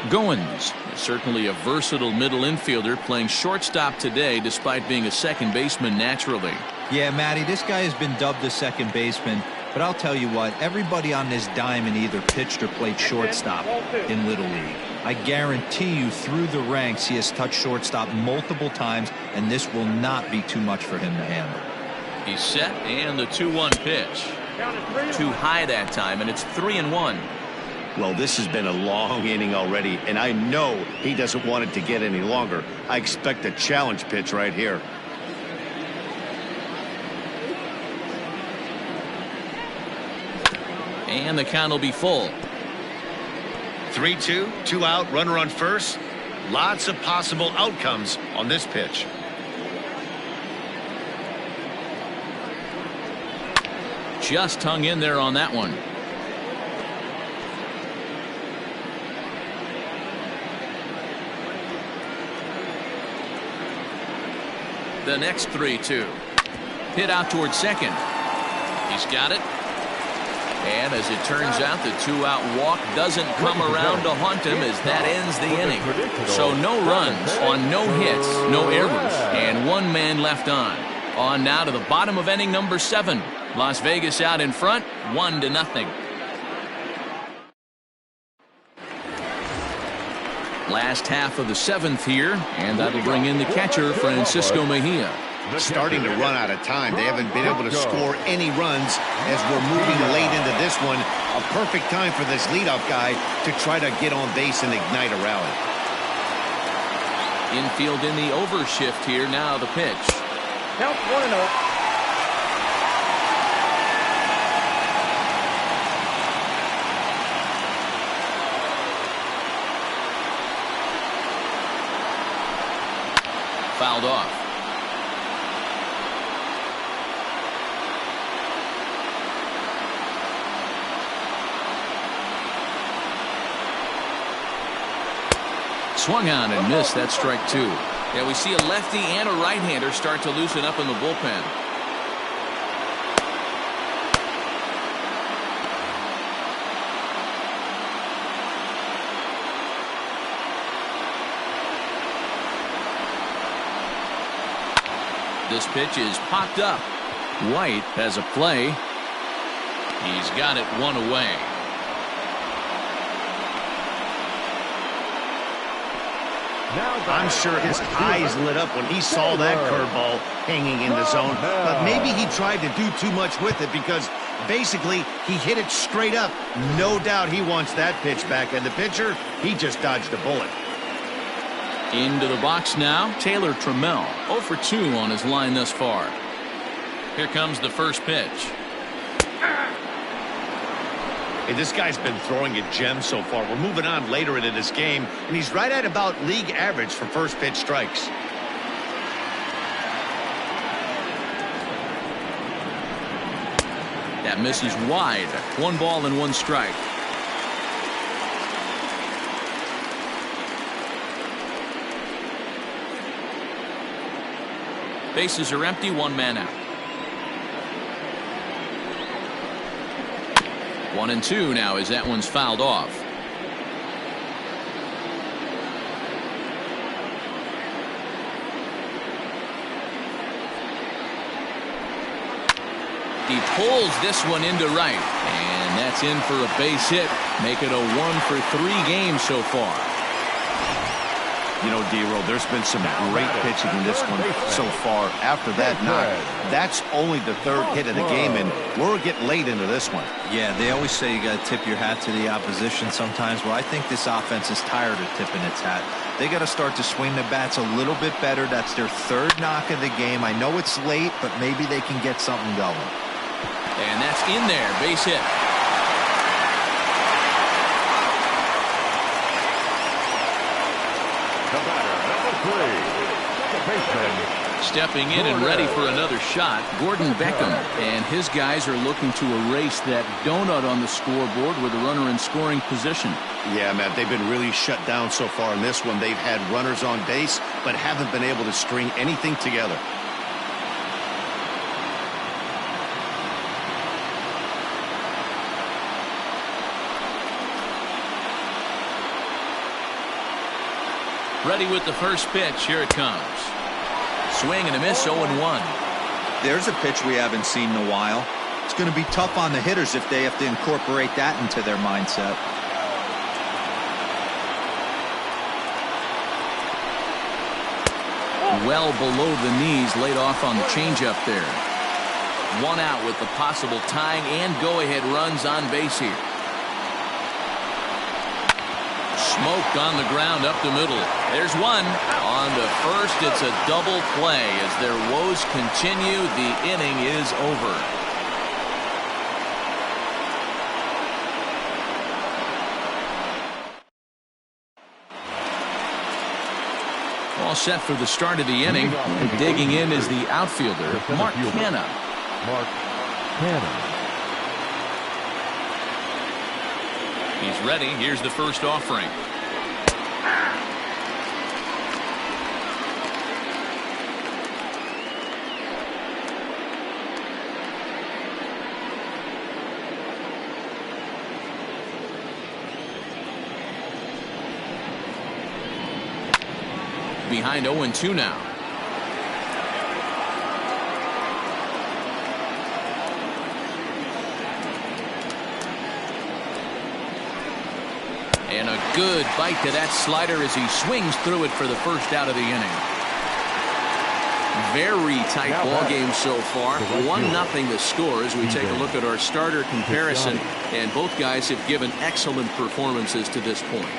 Goins is certainly a versatile middle infielder, playing shortstop today despite being a second baseman naturally. Yeah, Matty, this guy has been dubbed a second baseman, but I'll tell you what, everybody on this diamond either pitched or played shortstop in Little League. I guarantee you through the ranks he has touched shortstop multiple times, and this will not be too much for him to handle. He's set, and the 2-1 pitch. Too high that time, and it's 3-1. Well, this has been a long inning already, and I know he doesn't want it to get any longer. I expect a challenge pitch right here. And the count will be full. 3-2, 2 out, runner on first. Lots of possible outcomes on this pitch. Just hung in there on that one. The next 3-2. Hit out towards second. He's got it. And as it turns out, the 2-out walk doesn't come around to haunt him as that ends the inning. So no runs on no hits, no errors, and 1 man left on. On now to the bottom of inning number 7. Las Vegas out in front, 1-0. Last half of the 7th here, and that'll bring in the catcher, Francisco Mejia. Starting to run out of time. They haven't been able to score any runs as we're moving late into this one. A perfect time for this leadoff guy to try to get on base and ignite a rally. Infield in the overshift here. Now the pitch. Count 1-0. Fouled off. Swung on and missed. That's strike 2. Yeah, we see a lefty and a right-hander start to loosen up in the bullpen. This pitch is popped up. White has a play. He's got it 1 away. I'm sure his eyes lit up when he saw that curveball hanging in the zone. But maybe he tried to do too much with it because basically he hit it straight up. No doubt he wants that pitch back. And the pitcher, he just dodged a bullet. Into the box now, Taylor Tramel, 0 for 2 on his line thus far. Here comes the first pitch. Hey, this guy's been throwing a gem so far. We're moving on later into this game, and he's right at about league average for first pitch strikes. That misses wide. 1 ball and 1 strike. Bases are empty, 1 man out. 1 and 2 now as that one's fouled off. He pulls this one into right, and that's in for a base hit. Make it a 1 for 3 games so far. You know, D-Roll, there's been some great pitching in this one so far. After that knock, that's only the 3rd hit of the game, and we're getting late into this one. Yeah, they always say you got to tip your hat to the opposition sometimes. Well, I think this offense is tired of tipping its hat. They got to start to swing the bats a little bit better. That's their 3rd knock of the game. I know it's late, but maybe they can get something going. And that's in there, base hit. The batter, number 3, the baseman. Stepping in and ready for another shot, Gordon Beckham. And his guys are looking to erase that donut on the scoreboard with a runner in scoring position. Yeah, Matt, they've been really shut down so far in this one. They've had runners on base, but haven't been able to string anything together. Ready with the first pitch. Here it comes. Swing and a miss, 0-1. There's a pitch we haven't seen in a while. It's going to be tough on the hitters if they have to incorporate that into their mindset. Well below the knees, laid off on the changeup there. 1 out with the possible tying and go-ahead runs on base here. Smoked on the ground up the middle. There's 1. On to first, it's a double play. As their woes continue, the inning is over. All set for the start of the inning. Digging in is the outfielder, Mark Canha. Mark Canha. He's ready. Here's the first offering. Behind 0-2 now. And a good bite to that slider as he swings through it for the first out of the inning. Very tight ball game so far. 1-0 the score as we take a look at our starter comparison. And both guys have given excellent performances to this point.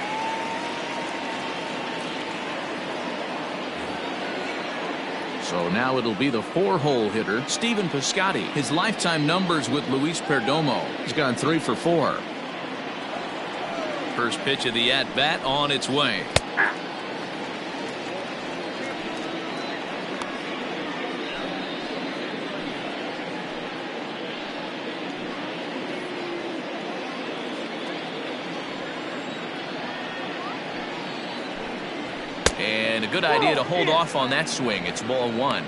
So now it'll be the 4-hole hitter, Stephen Piscotty. His lifetime numbers with Luis Perdomo. He's gone 3 for 4. First pitch of the at-bat on its way. And a good idea to hold off on that swing. It's ball 1.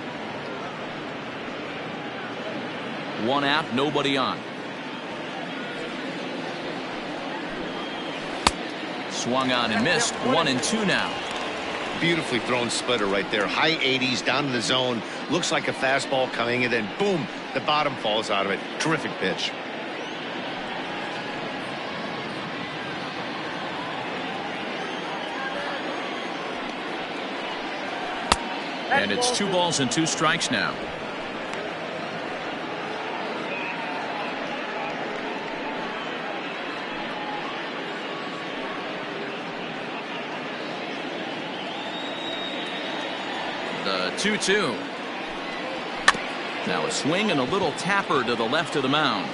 1 out, nobody on. Swung on and missed. 1-2 now. Beautifully thrown splitter right there. High 80s down in the zone. Looks like a fastball coming, and then boom, the bottom falls out of it. Terrific pitch. And it's 2 balls and 2 strikes now. 2-2. Now a swing and a little tapper to the left of the mound.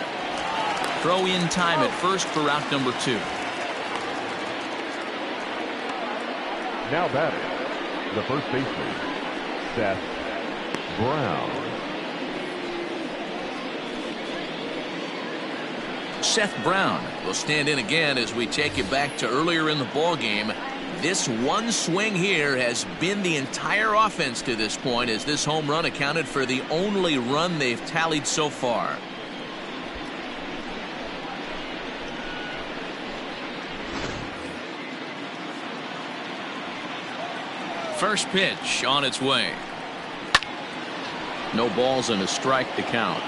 Throw in time at first for out number 2. Now batting, the first baseman, Seth Brown. Seth Brown will stand in again as we take you back to earlier in the ball game. This one swing here has been the entire offense to this point, as this home run accounted for the only run they've tallied so far. First pitch on its way. No balls and a strike to count.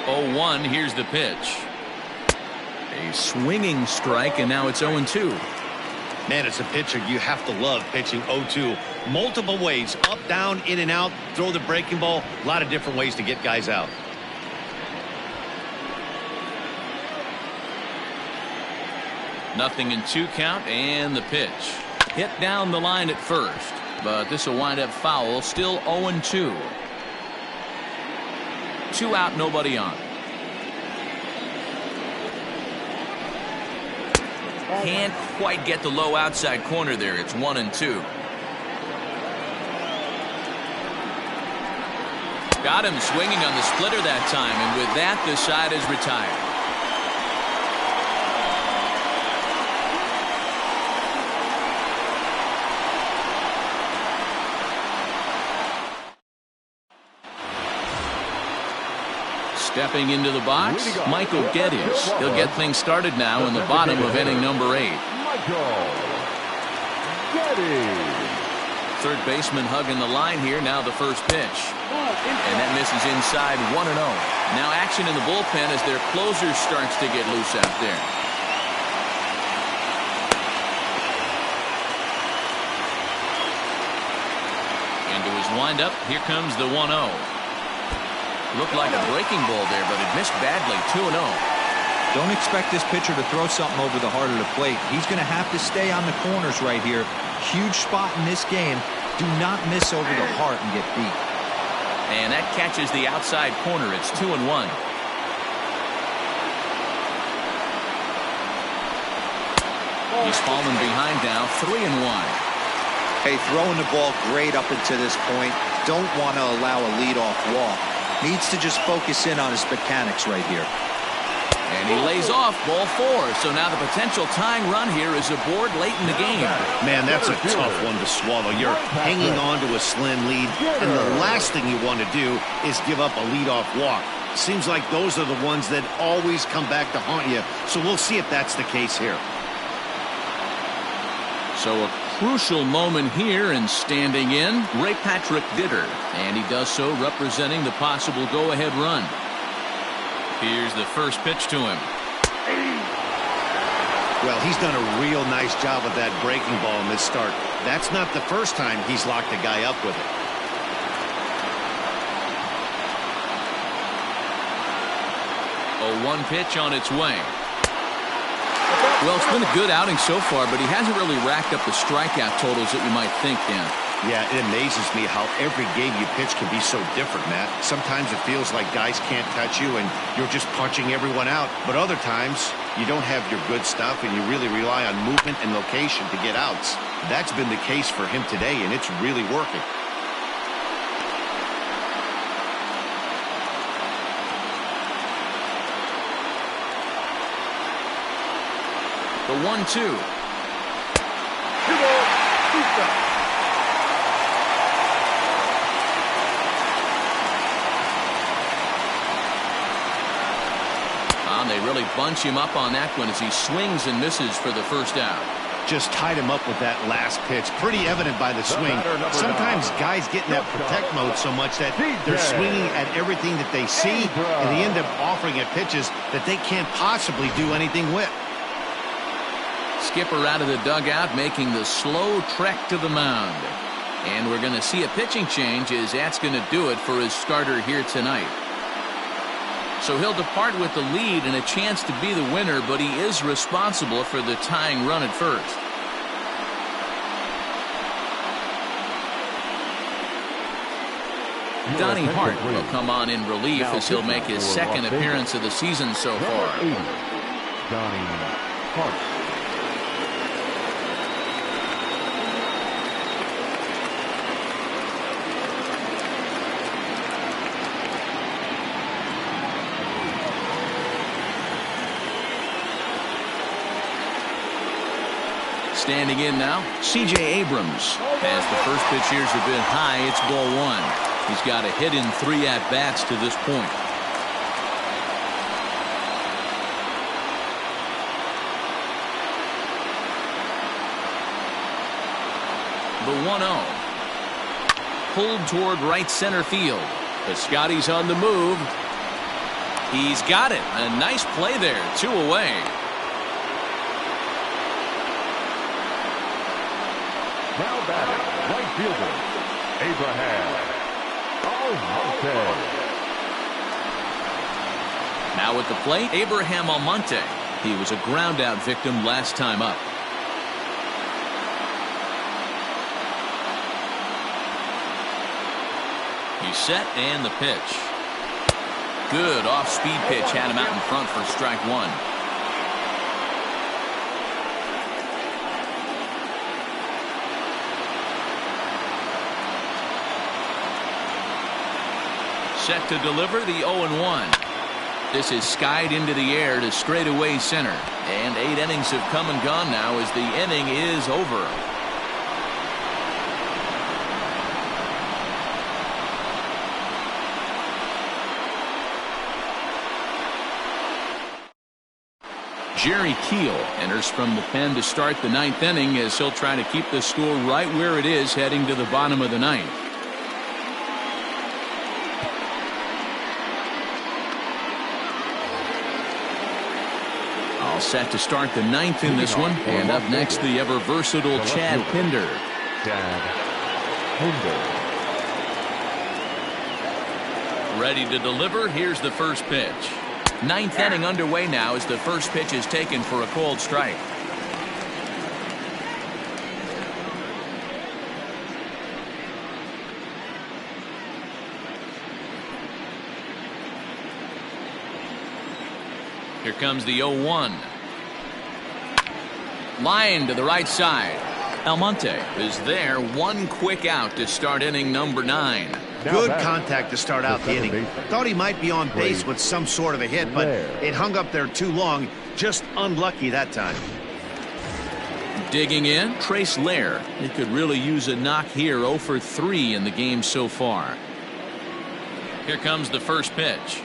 0-1. Here's the pitch. A swinging strike, and now it's 0-2. Man, it's a pitcher you have to love pitching 0-2. Multiple ways, up, down, in and out, throw the breaking ball. A lot of different ways to get guys out. Nothing in 2 count, and the pitch. Hit down the line at first, but this will wind up foul. Still 0-2. 2 out, nobody on. Can't quite get the low outside corner there. It's 1-2. Got him swinging on the splitter that time, and with that, the side is retired. Stepping into the box, Michael Geddes. He'll get things started now in the bottom of inning number 8. Michael Geddes. Third baseman hugging the line here. Now the first pitch. And that misses inside. 1-0. Now action in the bullpen as their closer starts to get loose out there. Into his windup. Here comes the 1-0. Looked like a breaking ball there, but it missed badly. 2-0. Don't expect this pitcher to throw something over the heart of the plate. He's going to have to stay on the corners right here. Huge spot in this game. Do not miss over the heart and get beat. And that catches the outside corner. It's 2-1. He's fallen behind now. 3-1. Hey, throwing the ball great up until this point. Don't want to allow a leadoff walk. Needs to just focus in on his mechanics right here. And he lays off ball 4. So now the potential tying run here is aboard late in the game. Man, that's a tough one to swallow. You're hanging on to a slim lead, and the last thing you want to do is give up a leadoff walk. Seems like those are the ones that always come back to haunt you. So we'll see if that's the case here. So a crucial moment here, and standing in, Ray Patrick Ditter. And he does so representing the possible go-ahead run. Here's the first pitch to him. Well, he's done a real nice job with that breaking ball in this start. That's not the first time he's locked a guy up with it. A 1 pitch on its way. Well, it's been a good outing so far, but he hasn't really racked up the strikeout totals that you might think, Dan. Yeah, it amazes me how every game you pitch can be so different, Matt. Sometimes it feels like guys can't touch you and you're just punching everyone out. But other times, you don't have your good stuff and you really rely on movement and location to get outs. That's been the case for him today, and it's really working. The 1-2. They really bunch him up on that one as he swings and misses for the first out. Just tied him up with that last pitch. Pretty evident by the swing. Sometimes guys get in that protect mode so much that they're swinging at everything that they see, and they end up offering at pitches that they can't possibly do anything with. Skipper out of the dugout, making the slow trek to the mound. And we're going to see a pitching change, as that's going to do it for his starter here tonight. So he'll depart with the lead and a chance to be the winner, but he is responsible for the tying run at first. Donnie Hart will come on in relief as he'll make his second appearance of the season so far. Donnie Hart. Standing in now, C.J. Abrams. As the first pitch here's a bit high, it's ball one. He's got a hit in 3 at-bats to this point. The 1-0. Pulled toward right center field. Piscotty's on the move. He's got it. A nice play there. 2 away. Now batting, right fielder, Abrams. Now at the plate, Abraham Almonte. He was a ground-out victim last time up. He's set and the pitch. Good off-speed pitch had him out in front for strike one. Set to deliver the 0-1. This is skied into the air to straightaway center. And 8 innings have come and gone now as the inning is over. Jerry Keel enters from the pen to start the 9th inning as he'll try to keep the score right where it is heading to the bottom of the 9th. All set to start the 9th in this one. And up next, the ever-versatile Chad Pinder. Ready to deliver. Here's the first pitch. 9th inning underway now as the first pitch is taken for a called strike. Here comes the 0-1. Line to the right side. Almonte is there. One quick out to start inning number 9. Good contact to start out the inning. Thought he might be on base with some sort of a hit, but it hung up there too long. Just unlucky that time. Digging in, Trace Lair. He could really use a knock here. 0 for 3 in the game so far. Here comes the first pitch.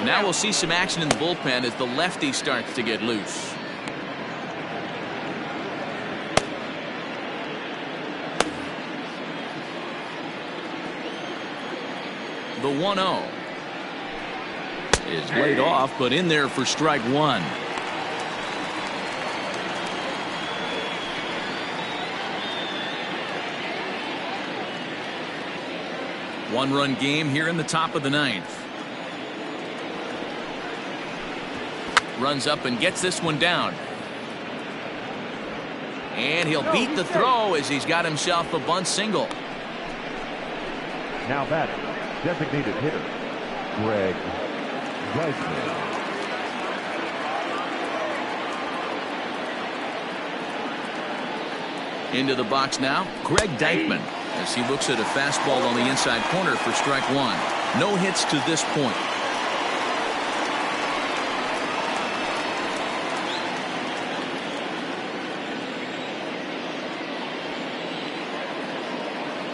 Now we'll see some action in the bullpen as the lefty starts to get loose. The 1-0 is laid off, but in there for strike one. One-run game here in the top of the 9th. Runs up and gets this one down. And he'll beat the throw as he's got himself a bunt single. Now batting, designated hitter, Greg Weissman. Into the box now, Greg Deichmann, as he looks at a fastball on the inside corner for strike one. No hits to this point.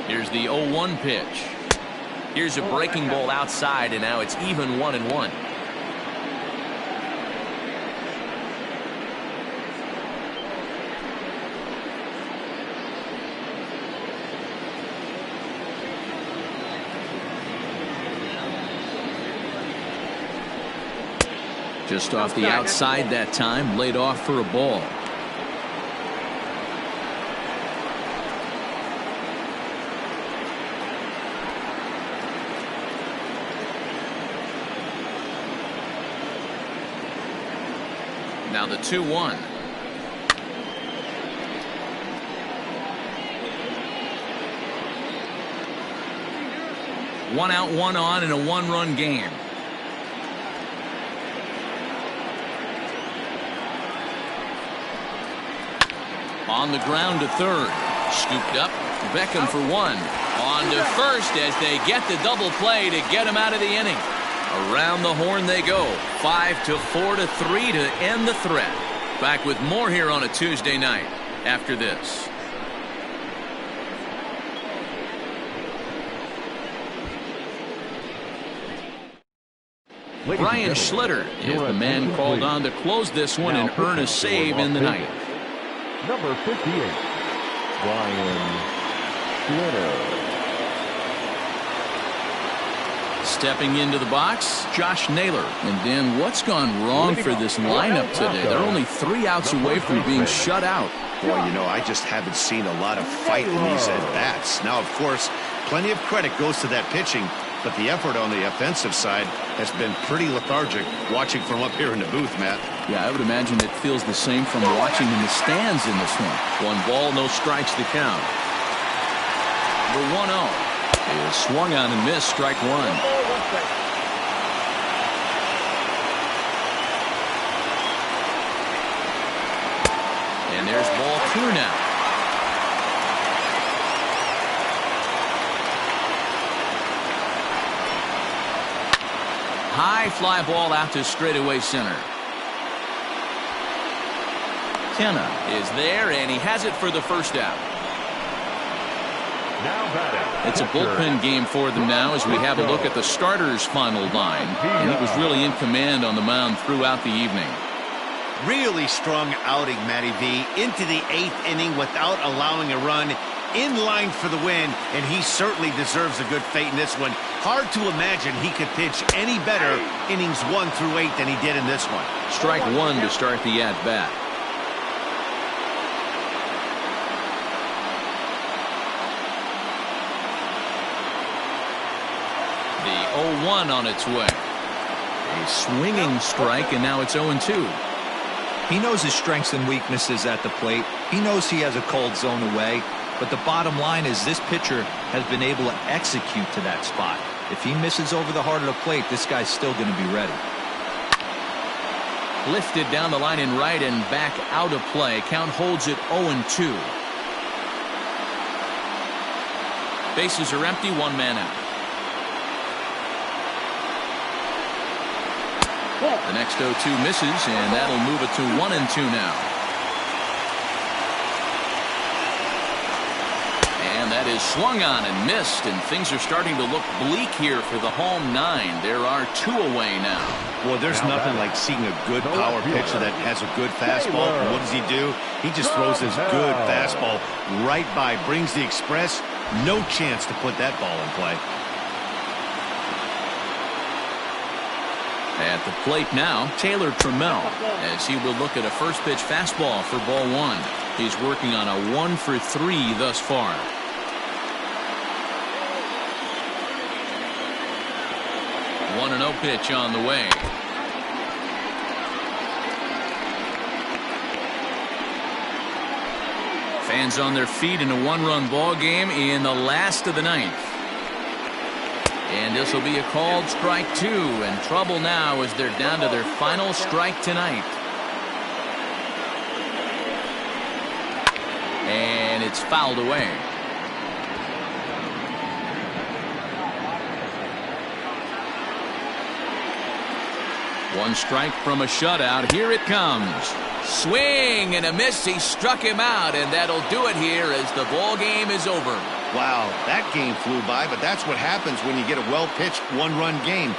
Here's the 0-1 pitch. Here's a breaking ball outside, and now it's even 1-1. Just off the outside that time, laid off for a ball. Now the 2-1. One out, one on in a one-run game. On the ground to third. Scooped up. Beckham for one. On to first as they get the double play to get him out of the inning. Around the horn they go. 5-4-3 to end the threat. Back with more here on a Tuesday night after this. Brian Schlitter is the man called on to close this one and earn a save in the ninth. Number 58, Brian Schlitter. Stepping into the box, Josh Naylor. And Dan, what's gone wrong for this lineup today? They're only 3 outs away from being shut out. Boy, you know, I just haven't seen a lot of fight in these at-bats. Now, of course, plenty of credit goes to that pitching, but the effort on the offensive side has been pretty lethargic watching from up here in the booth, Matt. Yeah, I would imagine it feels the same from watching in the stands in this one. 1 ball, no strikes to count. The 1-0 is swung on and missed, strike 1. And there's ball 2 now. High fly ball out to straightaway center. Kenna is there, and he has it for the first out. It's a bullpen game for them now as we have a look at the starters' final line. And he was really in command on the mound throughout the evening. Really strong outing, Matty V. Into the 8th inning without allowing a run. In line for the win, and he certainly deserves a good fate in this one. Hard to imagine he could pitch any better innings 1 through 8 than he did in this one. Strike 1 to start the at-bat. The 0-1 on its way. A swinging strike, and now it's 0-2. He knows his strengths and weaknesses at the plate. He knows he has a cold zone away. But the bottom line is this pitcher has been able to execute to that spot. If he misses over the heart of the plate, this guy's still going to be ready. Lifted down the line in right and back out of play. Count holds it 0-2. Bases are empty, 1 man out. The next 0-2 misses, and that'll move it to 1-2 now. And that is swung on and missed, and things are starting to look bleak here for the home 9. There are 2 away now. Well, there's nothing like seeing a good power pitcher that has a good fastball. And what does he do? He just throws his good fastball right by, brings the express. No chance to put that ball in play. At the plate now, Taylor Tramel, as he will look at a first pitch fastball for ball 1. He's working on a 1 for 3 thus far. 1-0 pitch on the way. Fans on their feet in a 1-run ball game in the last of the 9th. And this will be a called strike 2, and trouble now as they're down to their final strike tonight. And it's fouled away. One strike from a shutout. Here it comes. Swing and a miss. He struck him out, and that'll do it here as the ball game is over. Wow, that game flew by, but that's what happens when you get a well-pitched 1-run game.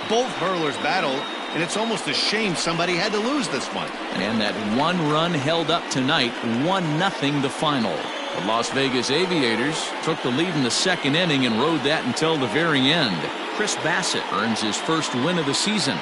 Both hurlers battled, and it's almost a shame somebody had to lose this one. And that 1 run held up tonight, 1-0 the final. The Las Vegas Aviators took the lead in the 2nd inning and rode that until the very end. Chris Bassett earns his first win of the season.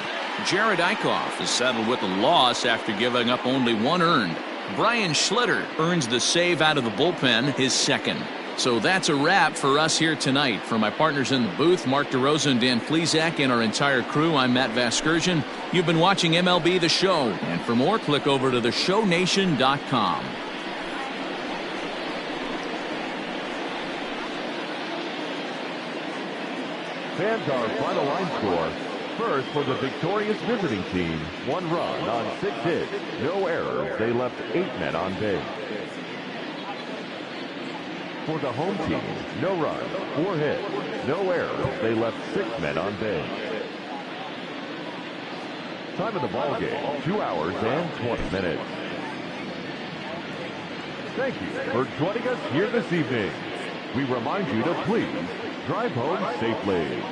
Jared Eichhoff is settled with a loss after giving up only 1 earned. Brian Schlitter earns the save out of the bullpen, his 2nd. So that's a wrap for us here tonight. For my partners in the booth, Mark DeRosa and Dan Plesac, and our entire crew, I'm Matt Vasgersian. You've been watching MLB The Show. And for more, click over to theshownation.com. Fans, our final line score. First, for the victorious visiting team, 1 run on 6 hits, no errors. They left 8 men on base. For the home team, no runs, 4 hits, no errors. They left 6 men on base. Time of the ball game, 2 hours and 20 minutes. Thank you for joining us here this evening. We remind you to please drive home safely.